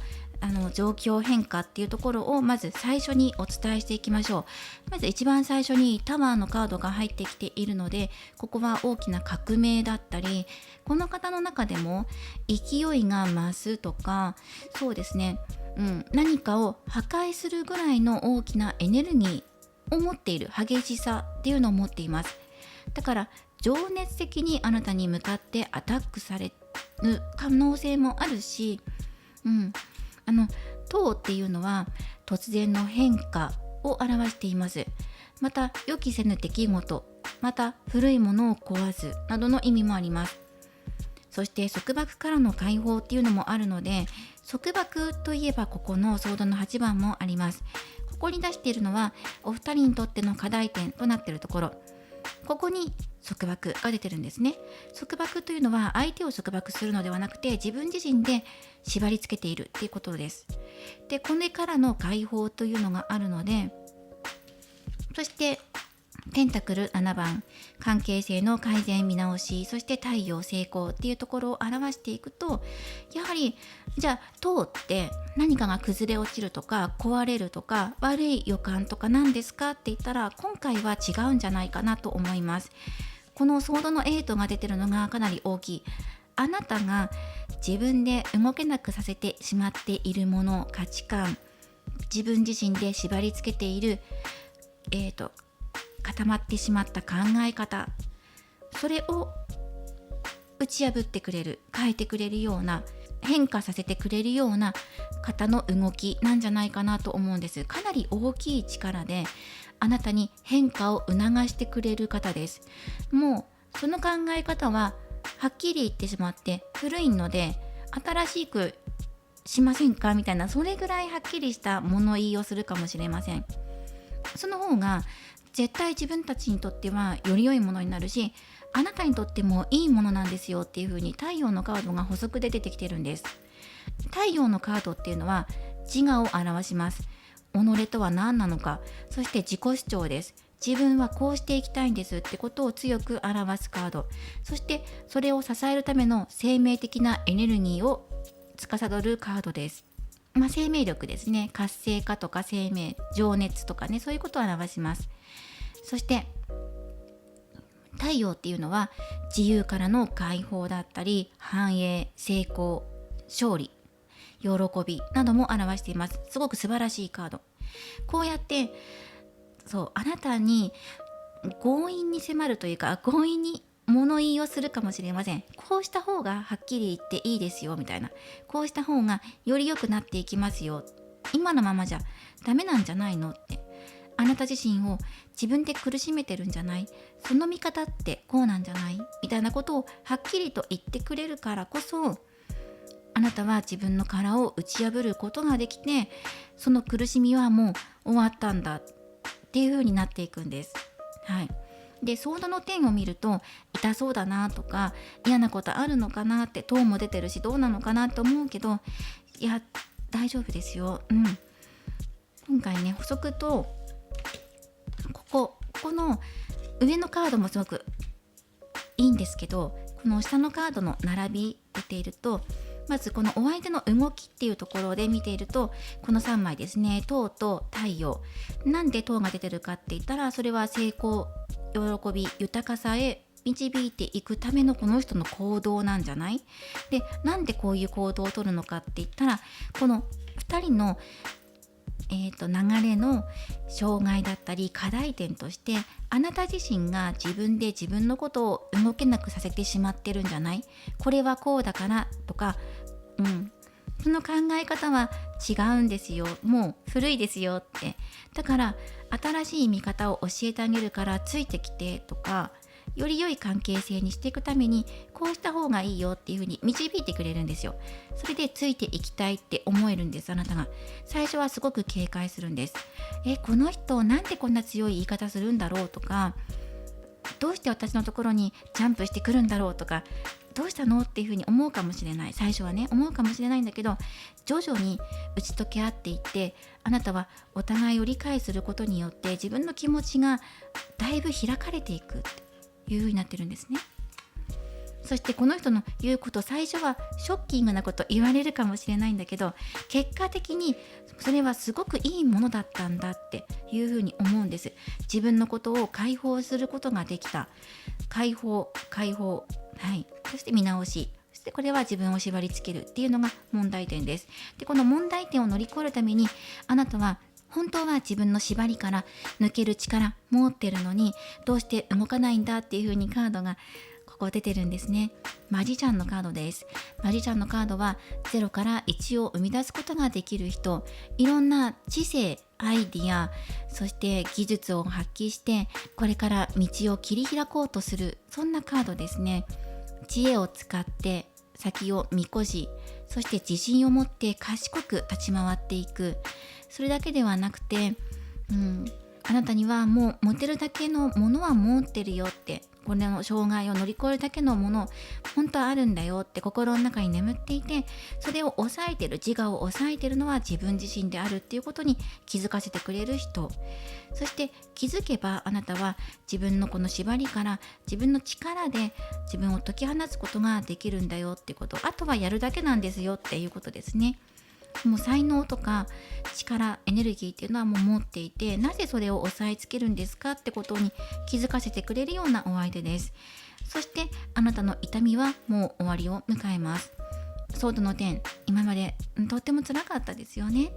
状況変化っていうところをまず最初にお伝えしていきましょう。まず一番最初にタワーのカードが入ってきているので、ここは大きな革命だったり、この方の中でも勢いが増すとか、そうですね、何かを破壊するぐらいの大きなエネルギーを持っている、激しさっていうのを持っています。だから情熱的にあなたに向かってアタックされる可能性もあるし、塔っていうのは突然の変化を表しています。また予期せぬ出来事、また古いものを壊すなどの意味もあります。そして束縛からの解放っていうのもあるので、束縛といえばここのソードの8番もあります。ここに出しているのはお二人にとっての課題点となっているところ、ここに束縛が出てるんですね。束縛というのは相手を束縛するのではなくて、自分自身で縛り付けているっていうことです。で、これからの解放というのがあるので、そしてペンタクル7番、関係性の改善見直し、そして太陽成功っていうところを表していくと、やはりじゃあ塔って何かが崩れ落ちるとか壊れるとか悪い予感とか何ですかって言ったら、今回は違うんじゃないかなと思います。このソードの8が出てるのがかなり大きい。あなたが自分で動けなくさせてしまっているもの、価値観、自分自身で縛り付けている固まってしまった考え方、それを打ち破ってくれる、変えてくれるような、変化させてくれるような方の動きなんじゃないかなと思うんです。かなり大きい力であなたに変化を促してくれる方です。もうその考え方ははっきり言ってしまって古いので、新しくしませんかみたいな、それぐらいはっきりした物言いをするかもしれません。その方が絶対自分たちにとってはより良いものになるし、あなたにとってもいいものなんですよっていう風に太陽のカードが補足で出てきてるんです。太陽のカードっていうのは自我を表します。己とは何なのか、そして自己主張です。自分はこうしていきたいんですってことを強く表すカード、そしてそれを支えるための生命的なエネルギーを司るカードです。生命力ですね。活性化とか生命、情熱とかね、そういうことを表します。そして太陽っていうのは自由からの解放だったり、繁栄、成功、勝利、喜びなども表しています。すごく素晴らしいカード。こうやってあなたに強引に迫るというか、強引に物言いをするかもしれません。こうした方がはっきり言っていいですよみたいな、こうした方がより良くなっていきますよ、今のままじゃダメなんじゃないのって、あなた自身を自分で苦しめてるんじゃない、その見方ってこうなんじゃないみたいなことをはっきりと言ってくれるからこそ、あなたは自分の殻を打ち破ることができて、その苦しみはもう終わったんだっていう風になっていくんです。でソードの点を見ると、痛そうだなとか嫌なことあるのかなって、塔も出てるしどうなのかなと思うけど、いや大丈夫ですよ。今回ね、補足とこの上のカードもすごくいいんですけど、この下のカードの並び出ていると、まずこのお相手の動きっていうところで見ていると、この3枚ですね、塔と太陽。なんで塔が出てるかって言ったら、それは成功、喜び、豊かさへ導いていくためのこの人の行動なんじゃない？で、なんでこういう行動を取るのかって言ったら、この2人の流れの障害だったり課題点として、あなた自身が自分で自分のことを動けなくさせてしまってるんじゃない？これはこうだからとか、その考え方は違うんですよ、もう古いですよって、だから新しい見方を教えてあげるからついてきてとか、より良い関係性にしていくためにこうした方がいいよっていう風に導いてくれるんですよ。それでついていきたいって思えるんです。あなたが最初はすごく警戒するんです。この人なんでこんな強い言い方するんだろうとか、どうして私のところにジャンプしてくるんだろうとか、どうしたのっていう風に思うかもしれない。最初はね思うかもしれないんだけど、徐々に打ち解け合っていって、あなたはお互いを理解することによって自分の気持ちがだいぶ開かれていくっていう風になってるんですね。そしてこの人の言うこと、最初はショッキングなこと言われるかもしれないんだけど、結果的にそれはすごくいいものだったんだっていうふうに思うんです。自分のことを解放することができた。解放、そして見直し、そしてこれは自分を縛り付けるっていうのが問題点です。で、この問題点を乗り越えるために、あなたは本当は自分の縛りから抜ける力持ってるのに、どうして動かないんだっていうふうにカードがここ出てるんですね。マジシャンのカードです。マジシャンのカードは0から1を生み出すことができる人、いろんな知性、アイディア、そして技術を発揮してこれから道を切り開こうとする、そんなカードですね。知恵を使って先を見越し、そして自信を持って賢く立ち回っていく。それだけではなくて、あなたにはもう持てるだけのものは持ってるよって、これの障害を乗り越えるだけのもの本当はあるんだよって心の中に眠っていて、それを抑えてる、自我を抑えてるのは自分自身であるっていうことに気づかせてくれる人。そして気づけばあなたは自分のこの縛りから自分の力で自分を解き放つことができるんだよってこと、あとはやるだけなんですよっていうことですね。もう才能とか力、エネルギーっていうのはもう持っていて、なぜそれを抑えつけるんですかってことに気づかせてくれるようなお相手です。そしてあなたの痛みはもう終わりを迎えます。ソードの点、今までとっても辛かったですよね。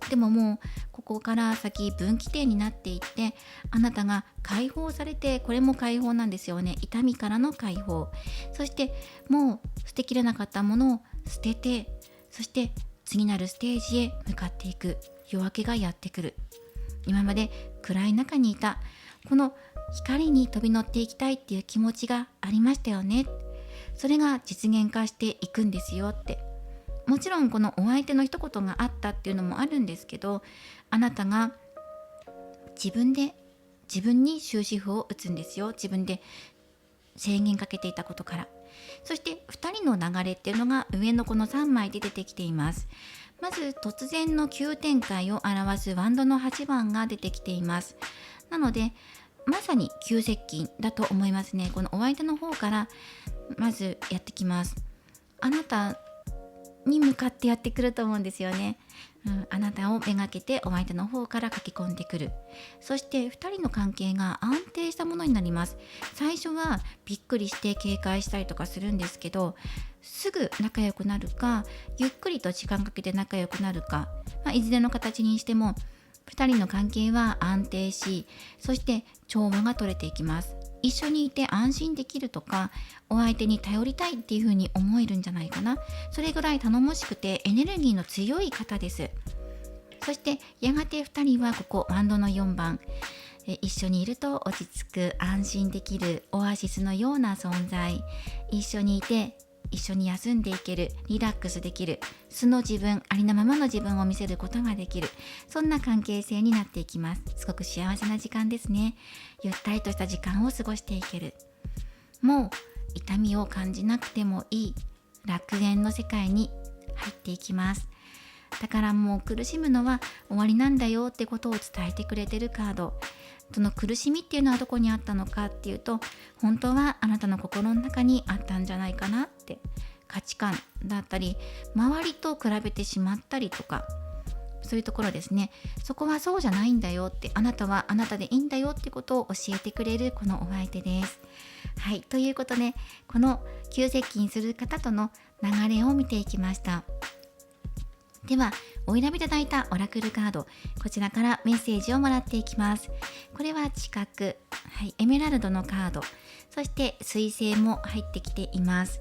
でももうここから先分岐点になっていって、あなたが解放されて、これも解放なんですよね。痛みからの解放。そしてもう捨てきれなかったものを捨てて、そして次なるステージへ向かっていく夜明けがやってくる。今まで暗い中にいたこの光に飛び乗っていきたいっていう気持ちがありましたよね。それが実現化していくんですよって。もちろんこのお相手の一言があったっていうのもあるんですけど、あなたが自分に終止符を打つんですよ。自分で制限かけていたことから。そして2人の流れっていうのが上のこの3枚で出てきています。まず突然の急展開を表すワンドの8番が出てきています。なのでまさに急接近だと思いますね。このお相手の方からまずやってきます。あなたに向かってやってくると思うんですよね。あなたをめがけてお相手の方から書き込んでくる。そして2人の関係が安定したものになります。最初はびっくりして警戒したりとかするんですけど、すぐ仲良くなるか、ゆっくりと時間かけて仲良くなるか、いずれの形にしても2人の関係は安定し、そして調和が取れていきます。一緒にいて安心できるとか、お相手に頼りたいっていう風に思えるんじゃないかな。それぐらい頼もしくてエネルギーの強い方です。そしてやがて2人はここワンドの4番、一緒にいると落ち着く、安心できるオアシスのような存在。一緒にいて一緒に休んでいける、リラックスできる、素の自分、ありのままの自分を見せることができる、そんな関係性になっていきます。すごく幸せな時間ですね。ゆったりとした時間を過ごしていける。もう痛みを感じなくてもいい楽園の世界に入っていきます。だからもう苦しむのは終わりなんだよってことを伝えてくれてるカード。その苦しみっていうのはどこにあったのかっていうと、本当はあなたの心の中にあったんじゃないかなって。価値観だったり周りと比べてしまったりとか、そういうところですね。そこはそうじゃないんだよって、あなたはあなたでいいんだよってことを教えてくれるこのお相手です。はい、ということでこの急接近する方との流れを見ていきました。ではお選びいただいたオラクルカード、こちらからメッセージをもらっていきます。これは知覚、エメラルドのカード、そして彗星も入ってきています。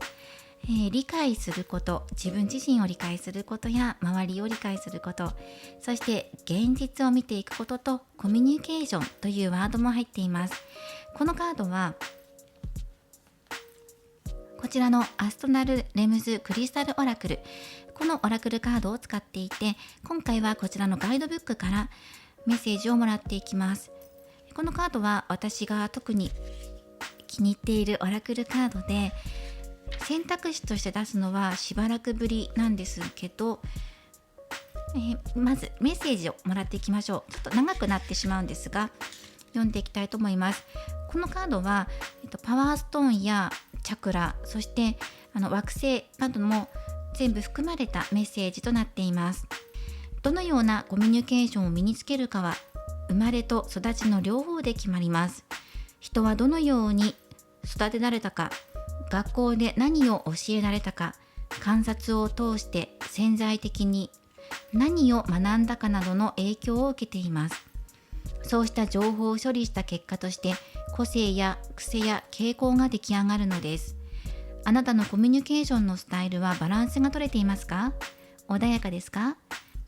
理解すること、自分自身を理解することや周りを理解すること、そして現実を見ていくこととコミュニケーションというワードも入っています。このカードはこちらのアストナルレムズクリスタルオラクル、このオラクルカードを使っていて、今回はこちらのガイドブックからメッセージをもらっていきます。このカードは私が特に気に入っているオラクルカードで、選択肢として出すのはしばらくぶりなんですけど、まずメッセージをもらっていきましょう。ちょっと長くなってしまうんですが読んでいきたいと思います。このカードは、パワーストーンやチャクラ、そして惑星なども全部含まれたメッセージとなっています。どのようなコミュニケーションを身につけるかは生まれと育ちの両方で決まります。人はどのように育てられたか、学校で何を教えられたか、観察を通して潜在的に何を学んだかなどの影響を受けています。そうした情報を処理した結果として個性や癖や傾向が出来上がるのです。あなたのコミュニケーションのスタイルはバランスが取れていますか？穏やかですか？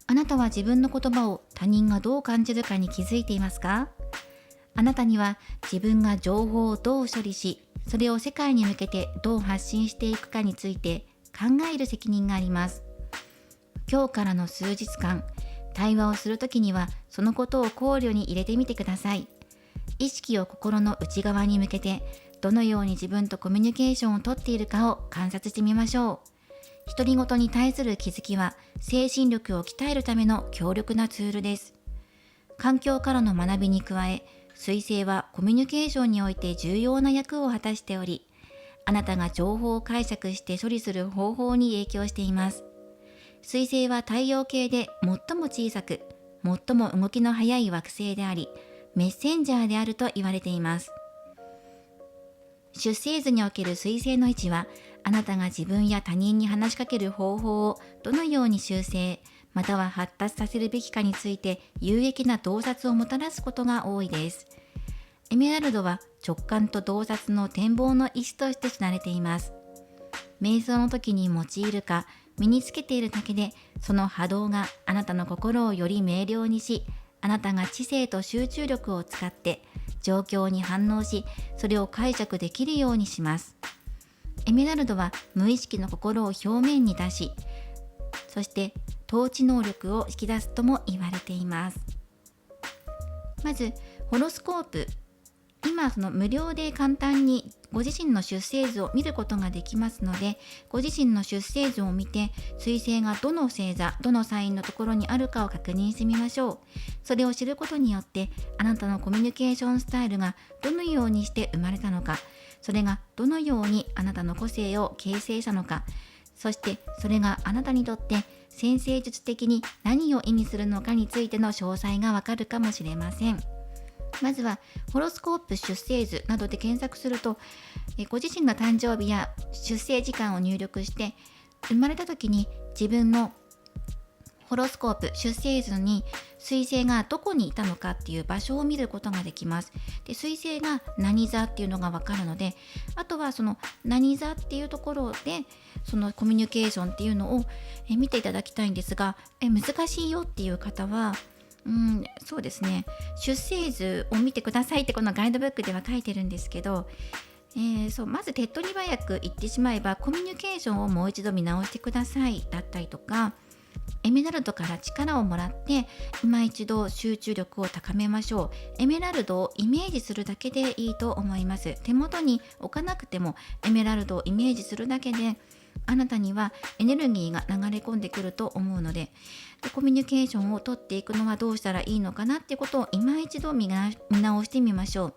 あなたは自分の言葉を他人がどう感じるかに気づいていますか？あなたには自分が情報をどう処理し、それを世界に向けてどう発信していくかについて考える責任があります。今日からの数日間、対話をするときにはそのことを考慮に入れてみてください。意識を心の内側に向けて、どのように自分とコミュニケーションをとっているかを観察してみましょう。独り言に対する気づきは精神力を鍛えるための強力なツールです。環境からの学びに加え、水星はコミュニケーションにおいて重要な役を果たしており、あなたが情報を解釈して処理する方法に影響しています。水星は太陽系で最も小さく、最も動きの速い惑星であり、メッセンジャーであると言われています。出生図における水星の位置は、あなたが自分や他人に話しかける方法をどのように修正、または発達させるべきかについて有益な洞察をもたらすことが多いです。エメラルドは直感と洞察の展望の石として知られています。瞑想の時に用いるか身につけているだけで、その波動があなたの心をより明瞭にし、あなたが知性と集中力を使って状況に反応し、それを解釈できるようにします。エメラルドは無意識の心を表面に出し、そして統治能力を引き出すとも言われています。まずホロスコープ、今無料で簡単にご自身の出生図を見ることができますので、ご自身の出生図を見て水星がどの星座、どのサインのところにあるかを確認してみましょう。それを知ることによって、あなたのコミュニケーションスタイルがどのようにして生まれたのか、それがどのようにあなたの個性を形成したのか、そしてそれがあなたにとって占星術的に何を意味するのかについての詳細がわかるかもしれません。まずはホロスコープ出生図などで検索すると、ご自身の誕生日や出生時間を入力して、生まれた時に自分のホロスコープ出生図に水星がどこにいたのかっていう場所を見ることができます。で、水星が何座っていうのがわかるので、あとはその何座っていうところでそのコミュニケーションっていうのを見ていただきたいんですが、難しいよっていう方は、そうですね、出生図を見てくださいってこのガイドブックでは書いてるんですけど、まず手っ取り早く言ってしまえば、コミュニケーションをもう一度見直してくださいだったりとか、エメラルドから力をもらって今一度集中力を高めましょう。エメラルドをイメージするだけでいいと思います。手元に置かなくてもエメラルドをイメージするだけで、あなたにはエネルギーが流れ込んでくると思うので、コミュニケーションを取っていくのはどうしたらいいのかなっていうことを今一度見直してみましょう。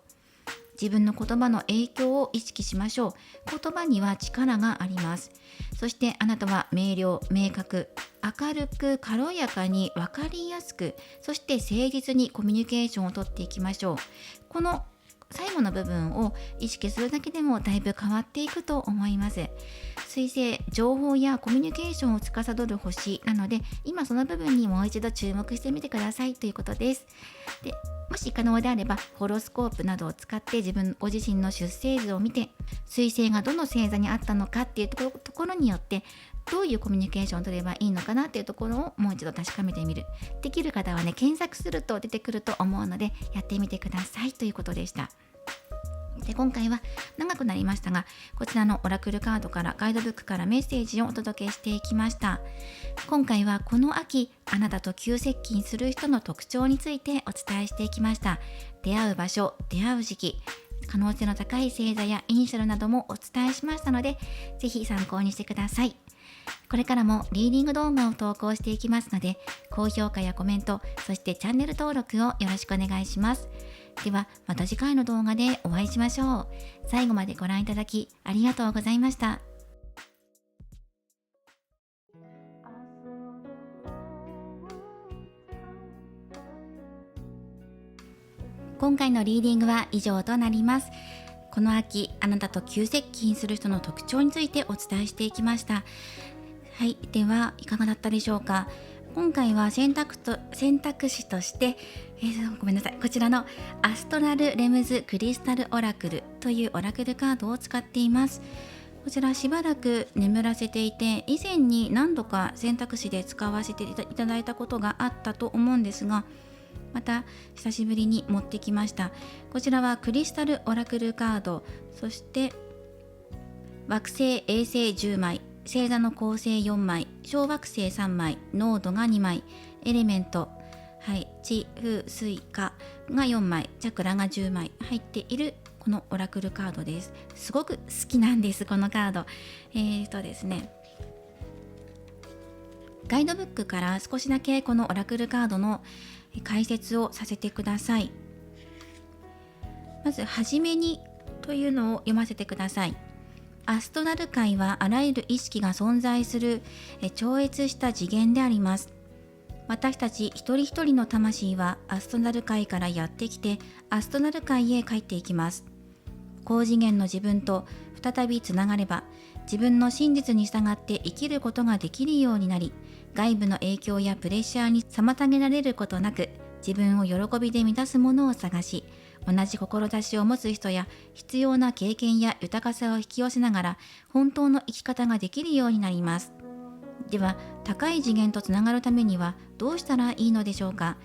自分の言葉の影響を意識しましょう。言葉には力があります。そしてあなたは明瞭、明確、明るく、軽やかに、分かりやすく、そして誠実にコミュニケーションをとっていきましょう。この最後の部分を意識するだけでもだいぶ変わっていくと思います。水星、情報やコミュニケーションを司る星なので、今その部分にもう一度注目してみてくださいということです。で、もし可能であればホロスコープなどを使ってご自身の出生図を見て、水星がどの星座にあったのかっていうところによってどういうコミュニケーションを取ればいいのかなっていうところをもう一度確かめてみる。できる方はね、検索すると出てくると思うのでやってみてくださいということでした。で、今回は長くなりましたが、こちらのオラクルカードからガイドブックからメッセージをお届けしていきました。今回はこの秋あなたと急接近する人の特徴についてお伝えしていきました。出会う場所、出会う時期、可能性の高い星座やイニシャルなどもお伝えしましたので、ぜひ参考にしてください。これからもリーディング動画を投稿していきますので、高評価やコメント、そしてチャンネル登録をよろしくお願いします。ではまた次回の動画でお会いしましょう。最後までご覧いただきありがとうございました。今回のリーディングは以上となります。この秋あなたと急接近する人の特徴についてお伝えしていきました。はい、ではいかがだったでしょうか。今回は選択肢として、ごめんなさい、こちらのアストラルレムズクリスタルオラクルというオラクルカードを使っています。こちらしばらく眠らせていて、以前に何度か選択肢で使わせていただいたことがあったと思うんですが、また久しぶりに持ってきました。こちらはクリスタルオラクルカード、そして惑星衛星10枚、星座の構成4枚、小惑星3枚、ノードが2枚、エレメント、地、風、水、火が4枚、チャクラが10枚入っているこのオラクルカードです。すごく好きなんです、このカード。ですね、ガイドブックから少しだけこのオラクルカードの解説をさせてください。まずはじめにというのを読ませてください。アストラル界はあらゆる意識が存在する超越した次元であります。私たち一人一人の魂はアストラル界からやってきてアストラル界へ帰っていきます。高次元の自分と再びつながれば、自分の真実に従って生きることができるようになり、外部の影響やプレッシャーに妨げられることなく、自分を喜びで満たすものを探し、同じ志を持つ人や必要な経験や豊かさを引き寄せながら、本当の生き方ができるようになります。では、高い次元とつながるためにはどうしたらいいのでしょうか。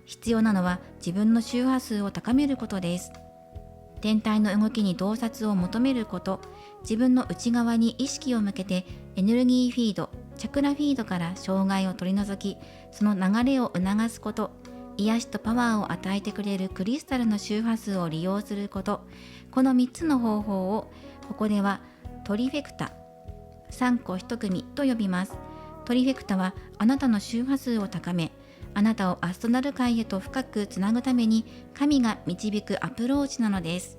必要なのは自分の周波数を高めることです。天体の動きに洞察を求めること、自分の内側に意識を向けてエネルギーフィード、チャクラフィードから障害を取り除き、その流れを促すこと、癒しとパワーを与えてくれるクリスタルの周波数を利用すること、この3つの方法をここではトリフェクタ、3個1組と呼びます。トリフェクタはあなたの周波数を高め、あなたをアストラル界へと深くつなぐために神が導くアプローチなのです。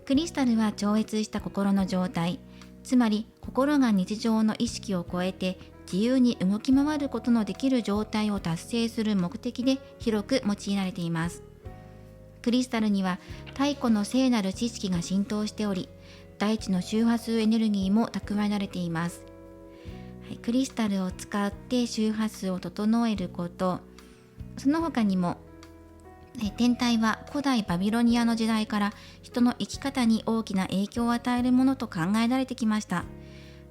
クリスタルは超越した心の状態、つまり心が日常の意識を超えて自由に動き回ることのできる状態を達成する目的で広く用いられています。クリスタルには太古の聖なる知識が浸透しており、大地の周波数エネルギーも蓄えられています。クリスタルを使って周波数を整えること、その他にも天体は古代バビロニアの時代から人の生き方に大きな影響を与えるものと考えられてきました。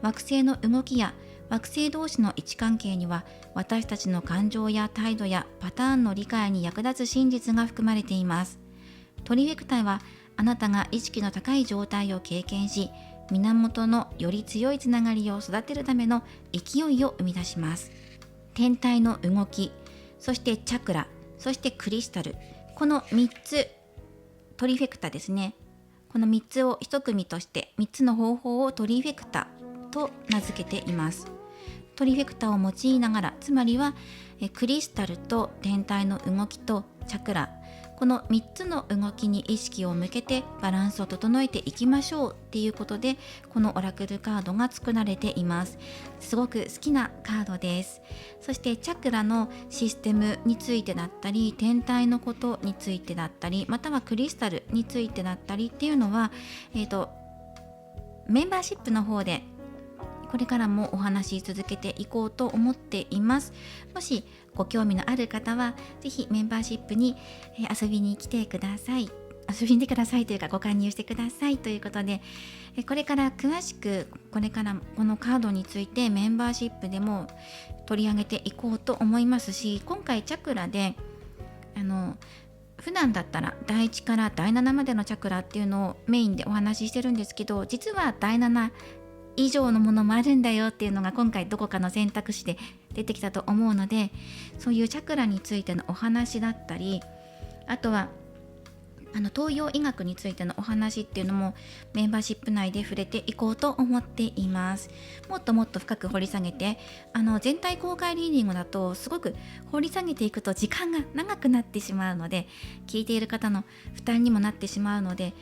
惑星の動きや惑星同士の位置関係には、私たちの感情や態度やパターンの理解に役立つ真実が含まれています。トリフェクタはあなたが意識の高い状態を経験し、源のより強いつながりを育てるための勢いを生み出します。天体の動き、そしてチャクラ、そしてクリスタル、この3つ、トリフェクタですね。この3つを1組として、3つの方法をトリフェクタと名付けています。トリフェクタを用いながら、つまりはクリスタルと天体の動きとチャクラ、この3つの動きに意識を向けてバランスを整えていきましょうっていうことで、このオラクルカードが作られています。すごく好きなカードです。そしてチャクラのシステムについてだったり、天体のことについてだったり、またはクリスタルについてだったりっていうのは、メンバーシップの方でこれからもお話し続けていこうと思っています。もしご興味のある方はぜひメンバーシップに遊びに来てください。遊びに来てくださいというか、ご加入してくださいということで、これから詳しくこれからこのカードについてメンバーシップでも取り上げていこうと思いますし、今回チャクラで普段だったら第1から第7までのチャクラっていうのをメインでお話ししてるんですけど、実は第7以上のものもあるんだよっていうのが今回どこかの選択肢で出てきたと思うので、そういうチャクラについてのお話だったり、あとは東洋医学についてのお話っていうのもメンバーシップ内で触れていこうと思っています。もっともっと深く掘り下げて、全体公開リーディングだとすごく掘り下げていくと時間が長くなってしまうので、聞いている方の負担にもなってしまうので、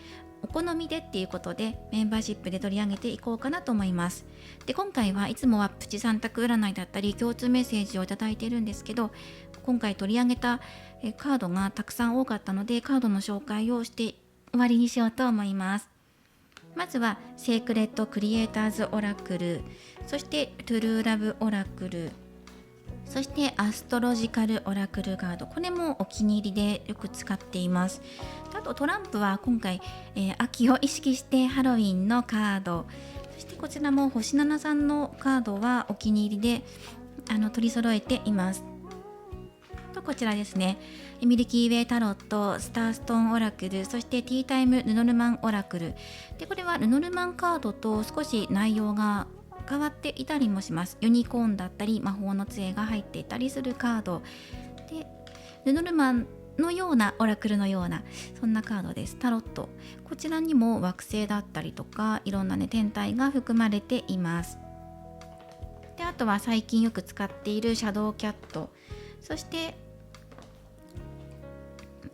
お好みでっていうことでメンバーシップで取り上げていこうかなと思います。で、今回はいつもはプチ3択占いだったり共通メッセージをいただいているんですけど、今回取り上げたカードがたくさん多かったので、カードの紹介をして終わりにしようと思います。まずはセークレットクリエイターズオラクル、そしてトゥルーラブオラクル、そしてアストロジカルオラクルカード、これもお気に入りでよく使っています。あとトランプは今回、秋を意識してハロウィンのカード、そしてこちらも星7さんのカードはお気に入りで取り揃えています。とこちらですね、ミルキーウェイタロット、スターストーンオラクル、そしてティータイムルノルマンオラクルで、これはルノルマンカードと少し内容が変わっていたりもします。ユニコーンだったり魔法の杖が入っていたりするカードで、ルノルマンのようなオラクルのようなそんなカードです。タロット、こちらにも惑星だったりとかいろんなね天体が含まれています。であとは最近よく使っているシャドウキャット、そして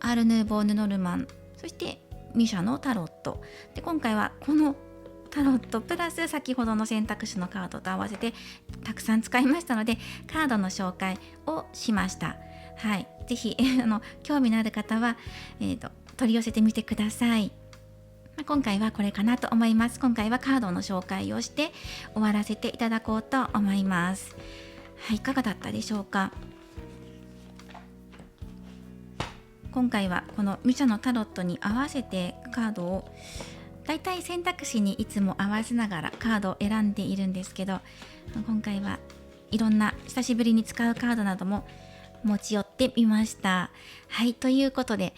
アール・ヌーボー・ヌノルマン、そしてミシャのタロットで、今回はこのタロットプラス先ほどの選択肢のカードと合わせてたくさん使いましたので、カードの紹介をしました。はい、ぜひ興味のある方は、取り寄せてみてください。今回はこれかなと思います。今回はカードの紹介をして終わらせていただこうと思います。はい、いかがだったでしょうか。今回はこのミシャのタロットに合わせてカードをだいたい選択肢にいつも合わせながらカードを選んでいるんですけど、今回はいろんな久しぶりに使うカードなども持ち寄ってみました。はい、ということで、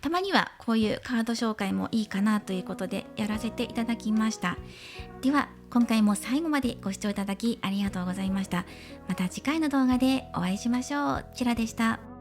たまにはこういうカード紹介もいいかなということでやらせていただきました。では今回も最後までご視聴いただきありがとうございました。また次回の動画でお会いしましょう。チラでした。